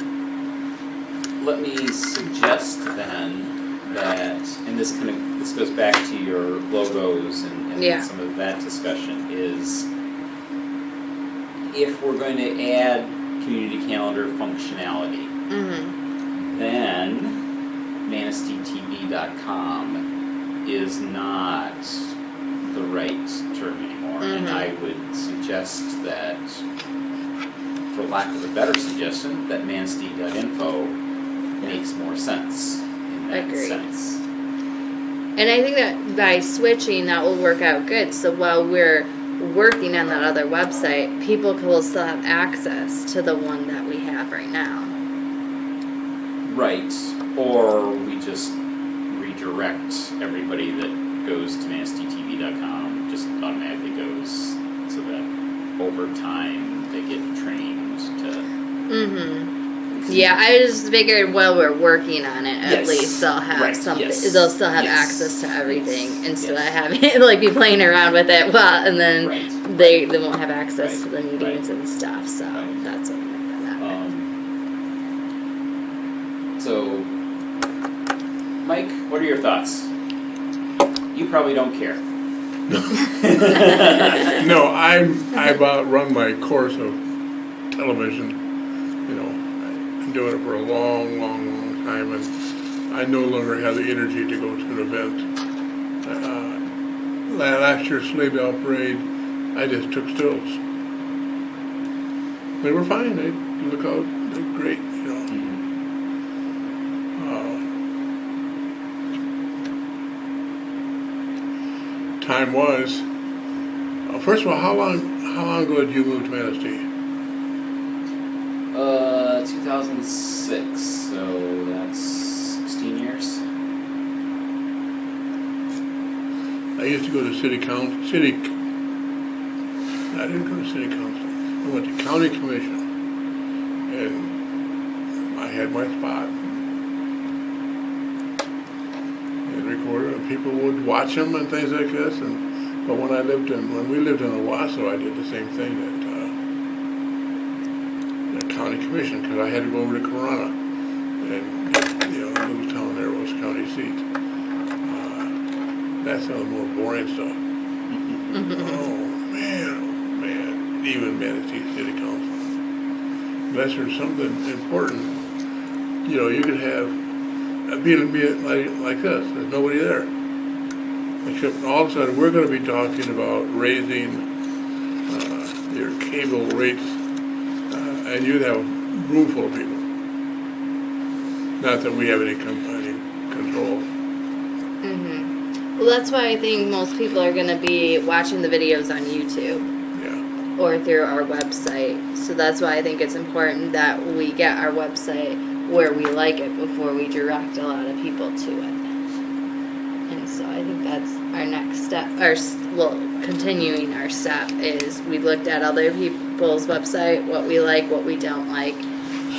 let me suggest then that, and this goes back to your logos and some of that discussion, is if we're going to add community calendar functionality, then ManisteeTV.com is not the right term anymore. And I would suggest that, for lack of a better suggestion, that Manistee.info makes more sense in that sense. And I think that by switching, that will work out good. So while we're working on that other website, people will still have access to the one that we have right now. Right. Or we just redirect everybody that goes to ManisteeTV.com, just automatically goes, so that over time they get trained to... Yeah, I just figured while we're working on it, at least they'll have something. Yes. They'll still have access to everything instead of having like be playing around with it. Well, and then they won't have access to the meetings and stuff. So that's what makes that happen. So, Mike, what are your thoughts? You probably don't care. No, I've run my course of television. I've been doing it for a long, long, long time, and I no longer have the energy to go to an event. Last year's Sleigh Bell Parade, I just took stills. They were fine. They look out. They're great. Time was. First of all, how long ago did you move to Manistee? 2006. So that's 16 years. I used to go to city council. I didn't go to city council. I went to county commission, and I had my spot. Recorded, and people would watch them and things like this. But when we lived in Owasso, I did the same thing at the county commission, because I had to go over to Corona, and the little town there was county seat. That's some of the more boring stuff. Oh man, even Manistee City Council. Unless there's something important, you could have. Be like this. There's nobody there. Except all of a sudden we're going to be talking about raising your cable rates, and you'd have a room full of people. Not that we have any control. Well, that's why I think most people are going to be watching the videos on YouTube. Or through our website. So that's why I think it's important that we get our website where we like it before we direct a lot of people to it. And so I think that's our next step. Continuing our step is we looked at other people's website, what we like, what we don't like.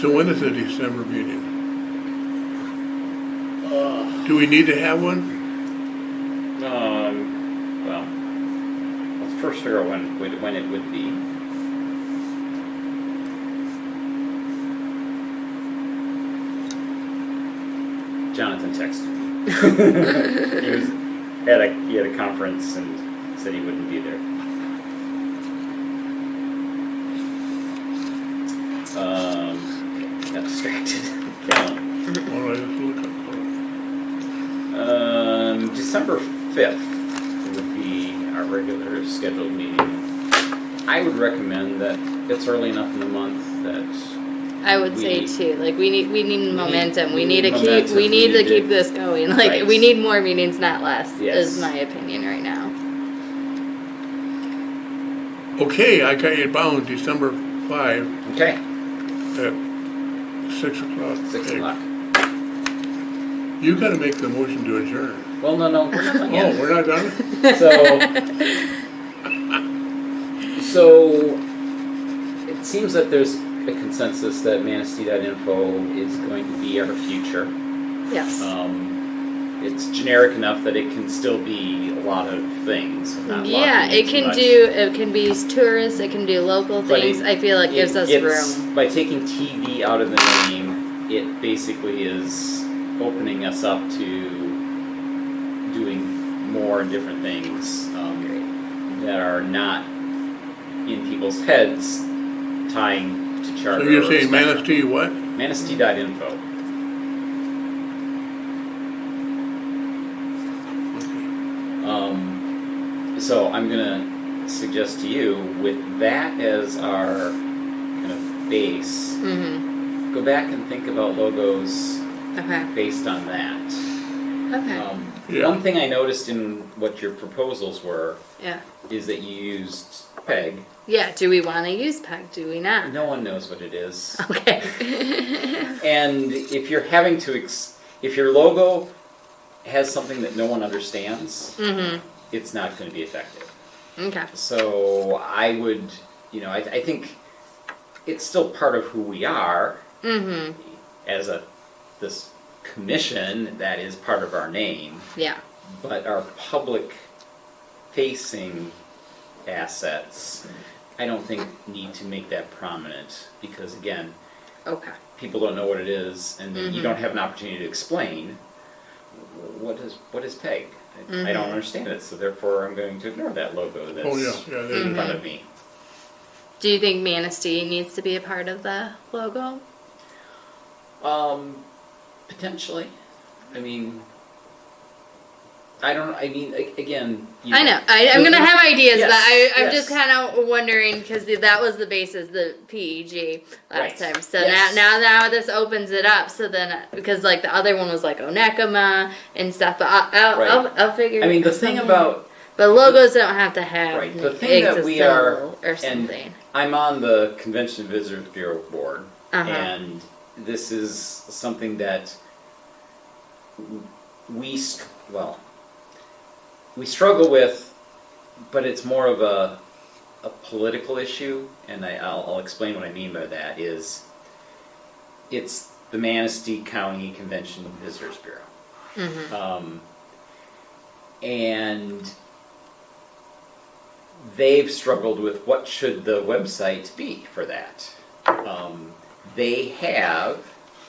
So when is the December meeting? Do we need to have one? Well, let's first figure out when it would be. Jonathan texted me. He had a conference and said he wouldn't be there. Got distracted. Well, I just look up December 5th would be our regular scheduled meeting. I would recommend that it's early enough in the month that I would say too. Like we need momentum. We need to momentum. keep this going. Like Right. we need more meetings, not less. Yes. Is my opinion right now. Okay, I got you bound December 5 Okay, at 6 o'clock. 6 o'clock. You got to make the motion to adjourn. Well, no, we're not done Oh, yet. we're not done? So it seems that there's a consensus that Manistee.info is going to be our future. Yes. It's generic enough that it can still be a lot of things. Not Yeah, locking it too much. it can be tourists, it can do local But things. I feel like gives us room. By taking TV out of the name, it basically is opening us up to doing more and different things that are not in people's heads tying to charter. So you're or saying spectrum. Manistee what? Manistee.info. So I'm gonna suggest to you, with that as our kind of base, Mm-hmm. go back and think about logos Okay. based on that. Okay. Yeah. One thing I noticed in what your proposals were Yeah. is that you used PEG. Yeah. Do we want to use PEG? Do we not? No one knows what it is. Okay. And if you're having to, if your logo has something that no one understands, Mm-hmm. it's not going to be effective. Okay. So I would, I think it's still part of who we are Mm-hmm. as this commission that is part of our name, Yeah. but our public-facing assets, I don't think need to make that prominent because again, Okay. people don't know what it is, and Mm-hmm. you don't have an opportunity to explain what is PEG. I don't understand it, so therefore I'm going to ignore that logo that's Oh, yeah, there in you front go. of me. Do you think Manistee needs to be a part of the logo? Potentially. I mean, again... I know. I'm going to have ideas, Yes, but I'm yes. just kind of wondering because that was the basis, the PEG last Right. time. So Yes. now this opens it up. So then, because like the other one was like Onekama and stuff, but I'll figure. I mean, the thing something. about... But logos don't have to have Right, the thing that we are... or something. And I'm on the Convention and Visitors Bureau board, Uh-huh. and this is something that we struggle with, but it's more of a political issue, and I'll explain what I mean by that. It's the Manistee County Convention and Visitors Bureau. Mm-hmm. And they've struggled with what should the website be for that. They have,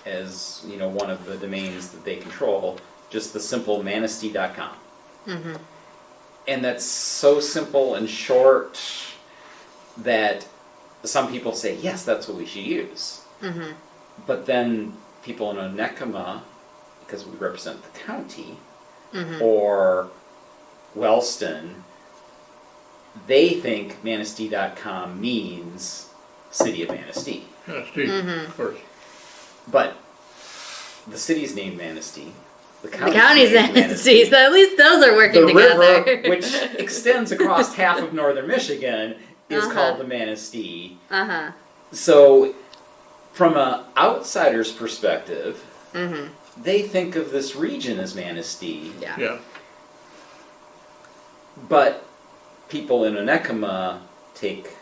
as one of the domains that they control, just the simple manistee.com. Mm-hmm. And that's so simple and short that some people say, yes, that's what we should use. Mm-hmm. But then people in Onekama, because we represent the county, Mm-hmm. or Wellston, they think Manistee.com means City of Manistee. Manistee, of course. But the city's named Manistee. The The county's named Manistee, so at least those are working The together. river, which extends across half of northern Michigan, is Uh-huh. called the Manistee. Uh-huh. So, from an outsider's perspective, Mm-hmm. they think of this region as Manistee. Yeah. But people in Onekama take,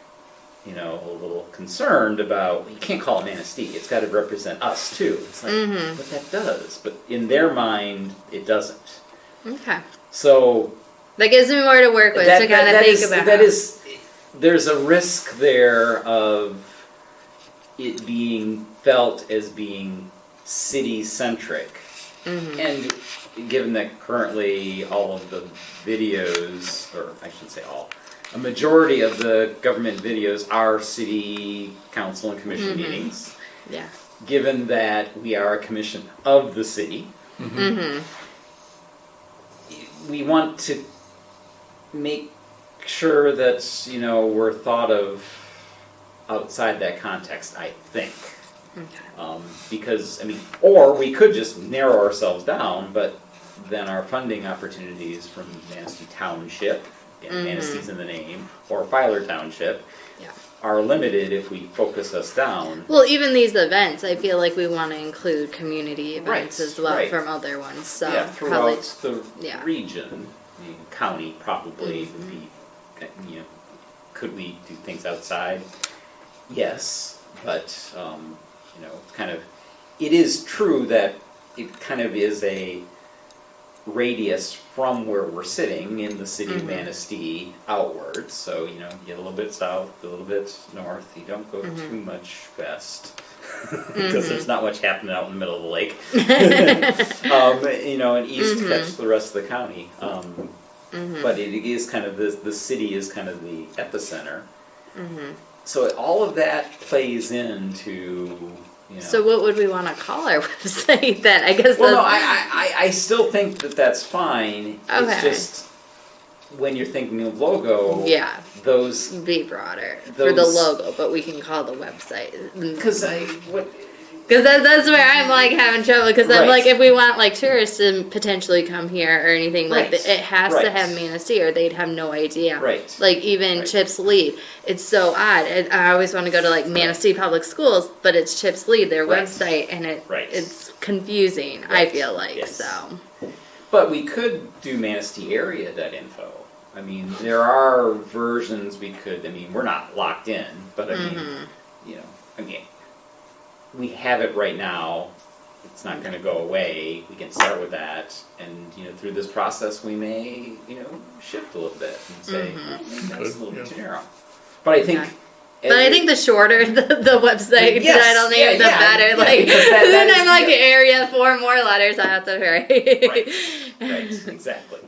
a little concerned about, you can't call it Manistee, it's got to represent us too. It's like, but that does. But in their mind, it doesn't. Okay. So... That gives me more to work with to kind of think about. There's a risk there of it being felt as being city-centric And given that currently all of the videos, or I shouldn't say all, a majority of the government videos are city council and commission meetings. Yeah. Given that we are a commission of the city, we want to make sure that, you know, we're thought of outside that context, I think. Okay. Because, I mean, or we could just narrow ourselves down, but then our funding opportunities from Manistee Township, again, Manistee's in the name, or Filer Township, are limited if we focus us down. Well, even these events, I feel like we want to include community events as well from other ones. So throughout the region, the county probably would be, you know, could we do things outside? Yes, but you know, kind of, it is true that it kind of is a radius from where we're sitting in the city of Manistee outwards. So, you know, you get a little bit south, a little bit north. You don't go too much west because there's not much happening out in the middle of the lake. You know, and east to catch the rest of the county. But it is kind of the city is kind of the epicenter. So all of that plays into. You know. So what would we want to call our website then? I guess. Well, no, I still think that that's fine. Okay. It's just when you're thinking of logo. Yeah. Those be broader for the logo, but we can call the website. Because that's where I'm like having trouble. Because I'm like, if we want like tourists to potentially come here or anything like that, it has to have Manistee, or they'd have no idea. Right. Like even Chips Lead, it's so odd. I always want to go to like Manistee Public Schools, but it's Chips Lead, their website, and it's confusing. I feel like so. But we could do ManisteeArea.info. I mean, there are versions we could. I mean, we're not locked in, but I mean, you know, I mean. We have it right now. It's not going to go away. We can start with that, and you know, through this process, we may, you know, shift a little bit and say that's a little bit too narrow. But I think, I think the shorter the website title name, the better. Like then I'm like area 4 more letters I have to write. Right. Exactly.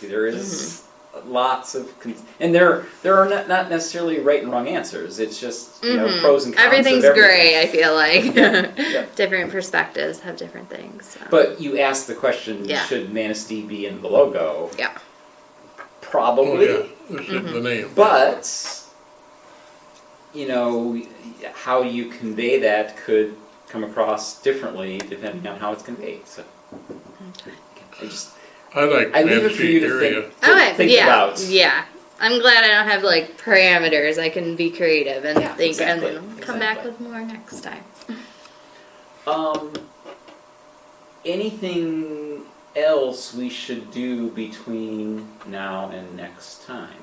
There is. Lots of, and there are not necessarily right and wrong answers. It's just you know, pros and cons. Everything's of everything. gray. I feel like different perspectives have different things. So. But you asked the question: should Manistee be in the logo? Yeah, probably. Oh, yeah. The name. But you know, how you convey that could come across differently depending on how it's conveyed. So, I like Manistee area. Think about. Yeah. I'm glad I don't have like parameters. I can be creative and think and then come back with more next time. Anything else we should do between now and next time?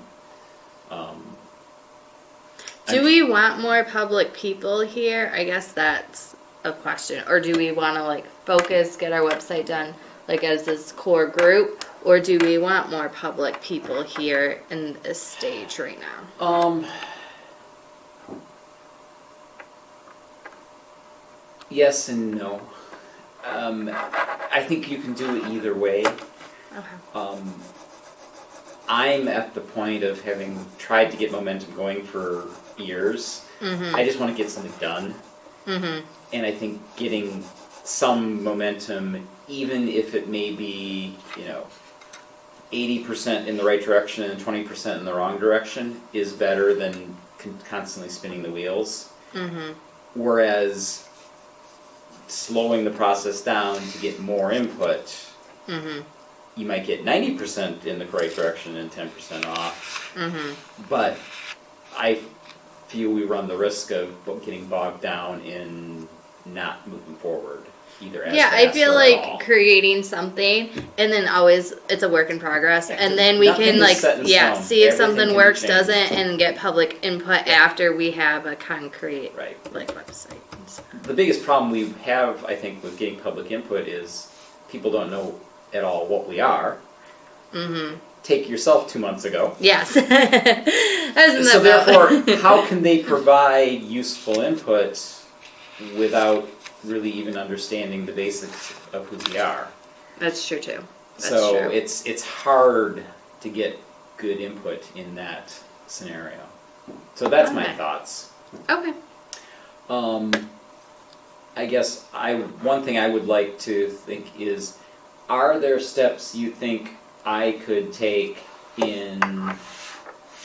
Do we want more public people here? I guess that's a question. Or do we want to like focus, get our website done like as this core group, or do we want more public people here in this stage right now? Yes and no. I think you can do it either way. Okay. I'm at the point of having tried to get momentum going for years. I just want to get something done. And I think getting some momentum, even if it may be, you know, 80% in the right direction and 20% in the wrong direction, is better than constantly spinning the wheels. Whereas slowing the process down to get more input, you might get 90% in the right direction and 10% off. But I feel we run the risk of getting bogged down in not moving forward. I feel like creating something and then always it's a work in progress, and then we can like see if something works, doesn't, and get public input after we have a concrete like website. The biggest problem we have, I think, with getting public input is people don't know at all what we are. Take yourself 2 months ago. Yes. So therefore, how can they provide useful input without really even understanding the basics of who we are. That's true too. That's So true. it's hard to get good input in that scenario. So that's my Okay. thoughts. Okay. I guess one thing I would like to think is, are there steps you think I could take in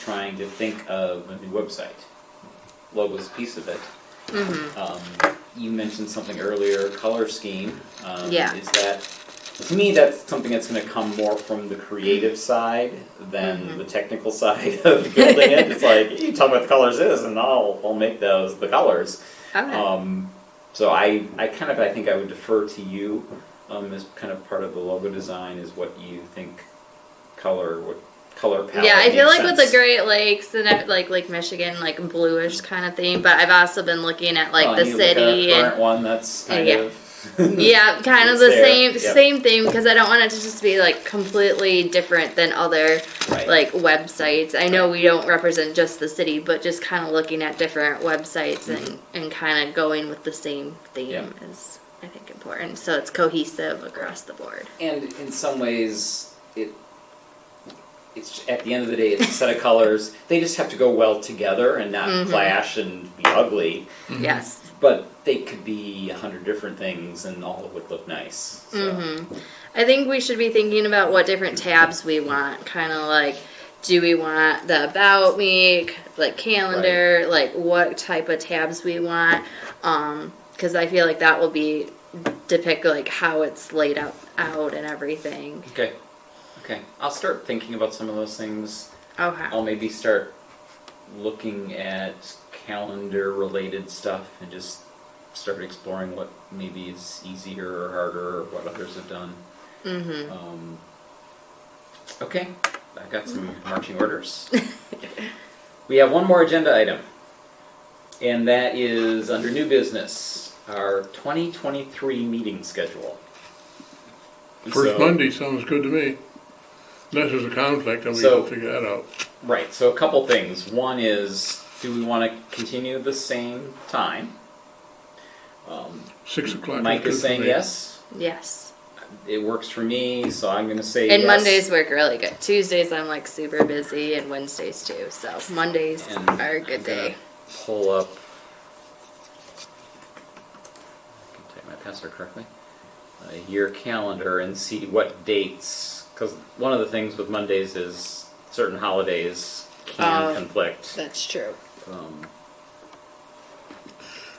trying to think of a new website? Logo's a piece of it. You mentioned something earlier, color scheme. Yeah. Is that, to me, that's something that's going to come more from the creative side than the technical side of building it. It's like, you tell me what the colors is, and I'll make those the colors. Okay. So I think I would defer to you as kind of part of the logo design, is what you think what color palette. Yeah, I feel makes like with sense. the Great Lakes and like Lake Michigan, like bluish kind of theme. But I've also been looking at like the You look at our city current and one, that's kind yeah. of yeah, kind of It's the there. Yep. same theme, because I don't want it to just be like completely different than other Right. like websites. I know we don't represent just the city, but just kind of looking at different websites and kind of going with the same theme Yep. is, I think, important. So it's cohesive across the board. And in some ways, it's at the end of the day, it's a set of colors. They just have to go well together and not clash and be ugly. Yes. But they could be 100 different things, and all would look nice. So. I think we should be thinking about what different tabs we want. Kind of like, do we want the About Me, like calendar, like what type of tabs we want? Because I feel like that will be depict like how it's laid out and everything. Okay. I'll start thinking about some of those things. Okay. I'll maybe start looking at calendar-related stuff and just start exploring what maybe is easier or harder, or what others have done. Okay, I got some marching orders. We have one more agenda item, and that is under new business, our 2023 meeting schedule. First Monday sounds good to me. Unless there's a conflict, then we can figure that out. Right, so a couple things. One is, do we want to continue the same time? 6 o'clock. Mike is saying yes. Yes. It works for me, so I'm going to say And yes. Mondays work really good. Tuesdays I'm like super busy, and Wednesdays too. So Mondays And are a good I'm gonna day. Pull up. I can type my password correctly. Your calendar and see what dates. Because one of the things with Mondays is certain holidays can conflict. That's true.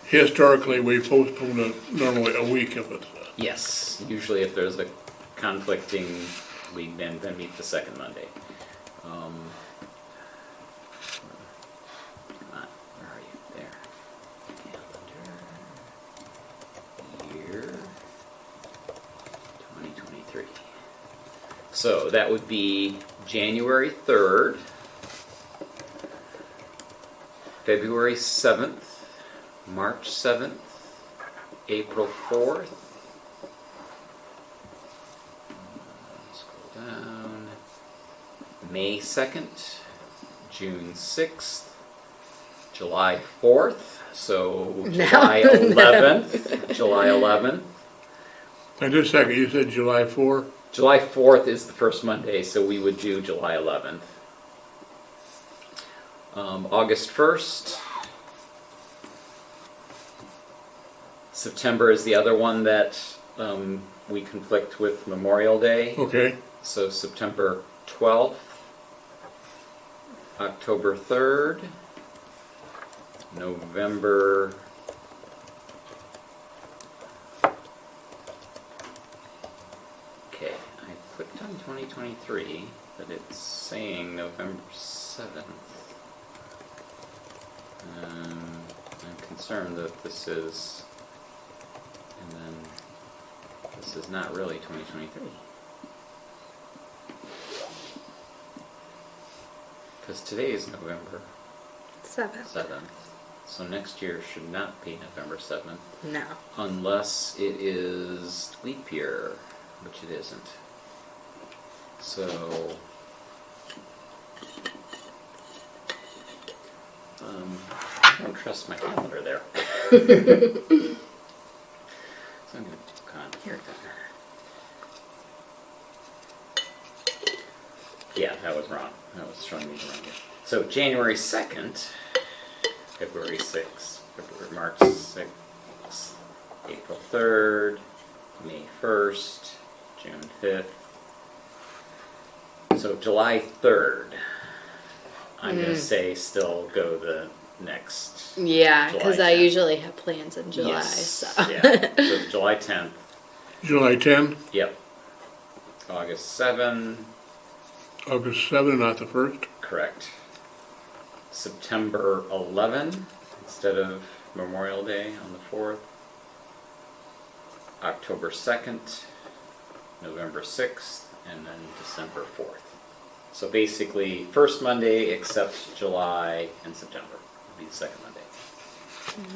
Historically, we postpone it normally a week if it's. Yes, usually if there's a conflicting, we then meet the second Monday. Where are you? There. Calendar. Year 2023. So that would be January 3rd, February 7th, March 7th, April 4th. Scroll down. May 2nd, June 6th, July 4th, so July 11th, July 11th. Now, just a second, you said July 4? July 4th is the first Monday, so we would do July 11th. August 1st. September is the other one that we conflict with Memorial Day. Okay. So September 12th, October 3rd, November... Okay, I clicked on 2023, but it's saying November 7th. I'm concerned that this is... And then this is not really 2023. Because today is November 7th. So next year should not be November 7th. No. Unless it is leap year, which it isn't. So... I don't trust my calendar there. Yeah, that was wrong. That was showing me the wrong year. So January 2nd, February 6th, March 6th, April 3rd, May 1st, June 5th. So July 3rd, I'm going to say still go the next. Yeah, because July I 10th. usually have plans in July. Yes. So. Yeah. So July 10th. July 10, Yep. August 7. August 7, not the 1st. Correct. September 11 instead of Memorial Day on the 4th. October 2nd, November 6th, and then December 4th. So basically, first Monday except July and September will be the second Monday.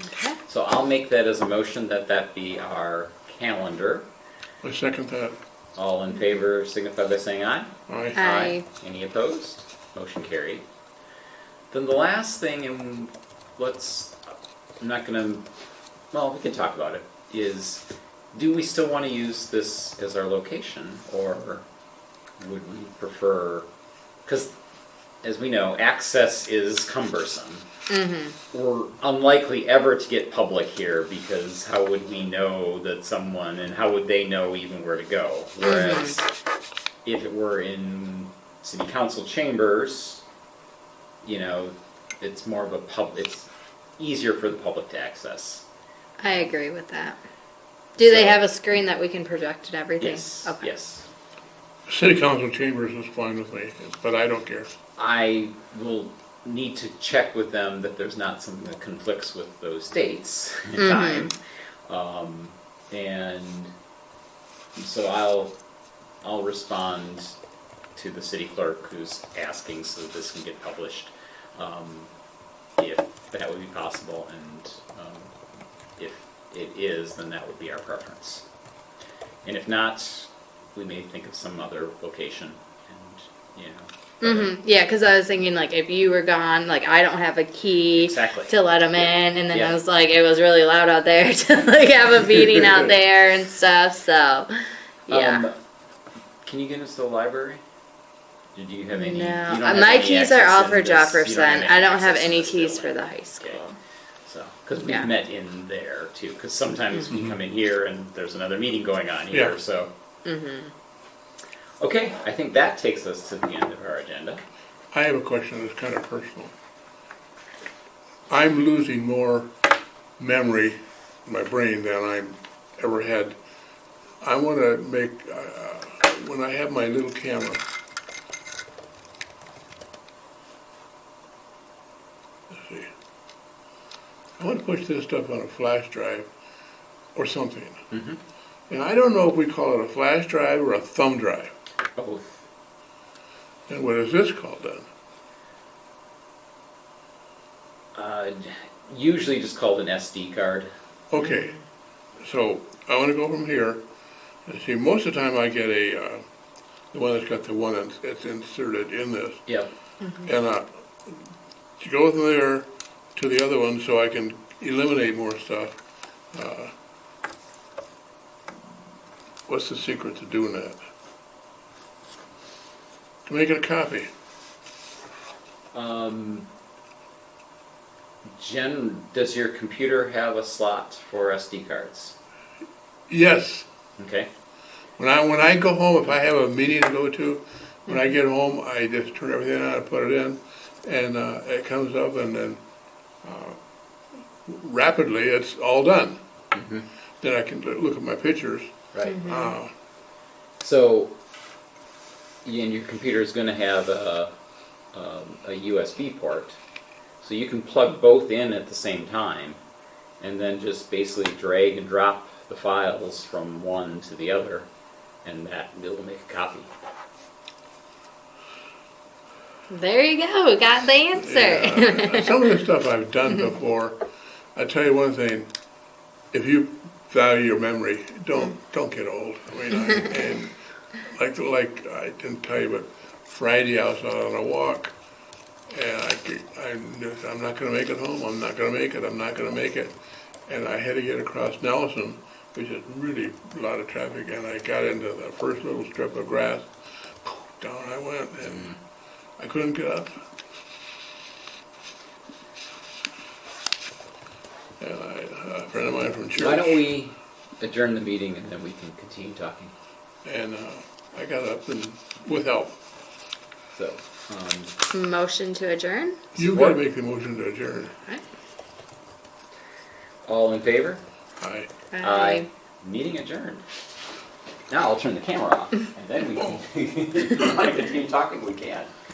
Okay. So I'll make that as a motion that be our calendar. I second that. All in favor signify by saying aye. Aye. Aye. Any opposed? Motion carried. Then the last thing, and I'm not going to, well, we can talk about it, is do we still want to use this as our location, or would we prefer, because as we know, access is cumbersome. Mm-hmm. We're unlikely ever to get public here, because how would we know that someone, and how would they know even where to go? Whereas if it were in city council chambers, you know, it's more of a it's easier for the public to access. I agree with that. Do they So- have a screen that we can project and everything? Yes, Okay. yes. City Council chambers is fine with me, but I don't care. I will need to check with them that there's not something that conflicts with those dates and time. And so I'll respond to the city clerk who's asking so that this can get published, if that would be possible, and if it is, then that would be our preference. And if not, we may think of some other location, and you know. Mm-hmm. Yeah, because I was thinking, like, if you were gone, like, I don't have a key Exactly. to let them in, and then Yeah. I was like, it was really loud out there to, like, have a meeting out there and stuff, so, yeah. Can you get us to the library? Do you have any? No, you don't have my any keys are access all in for this- you don't Jefferson. I don't have access in any this keys for building. the high school. Okay. So, because we've Yeah. met in there too, because sometimes we come in here and there's another meeting going on here, Yeah. so. Mm-hmm. Okay, I think that takes us to the end of our agenda. I have a question that's kind of personal. I'm losing more memory in my brain than I've ever had. I want to make, when I have my little camera, let's see, I want to push this stuff on a flash drive or something. Mm-hmm. And I don't know if we call it a flash drive or a thumb drive. Both. And what is this called then? Usually just called an SD card. Okay, so I want to go from here. And see, most of the time I get the one that's got the one that's inserted in this. Yep. And to go from there to the other one so I can eliminate more stuff. What's the secret to doing that? To make it a copy. Jen, does your computer have a slot for SD cards? Yes. Okay. When I go home, if I have a meeting to go to, when I get home, I just turn everything on and put it in, and it comes up, and then rapidly it's all done. Mm-hmm. Then I can look at my pictures. Right. Mm-hmm. So, and your computer is going to have a USB port, so you can plug both in at the same time, and then just basically drag and drop the files from one to the other, and that will make a copy. There you go, we got the answer. Yeah. Some of the stuff I've done before, I tell you one thing, if you value your memory, don't get old. I mean, and like I didn't tell you, but Friday I was out on a walk, and I'm not going to make it home. I'm not going to make it. I'm not going to make it. And I had to get across Nelson, which is really a lot of traffic, and I got into the first little strip of grass, down I went, and I couldn't get up. And a friend of mine from church. Why don't we adjourn the meeting and then we can continue talking? And I got up and with help. So, Motion to adjourn? You got to make the motion to adjourn. all in favor? Aye. Aye. Meeting adjourned. Now I'll turn the camera off, and then we can, if you want to continue talking, we can.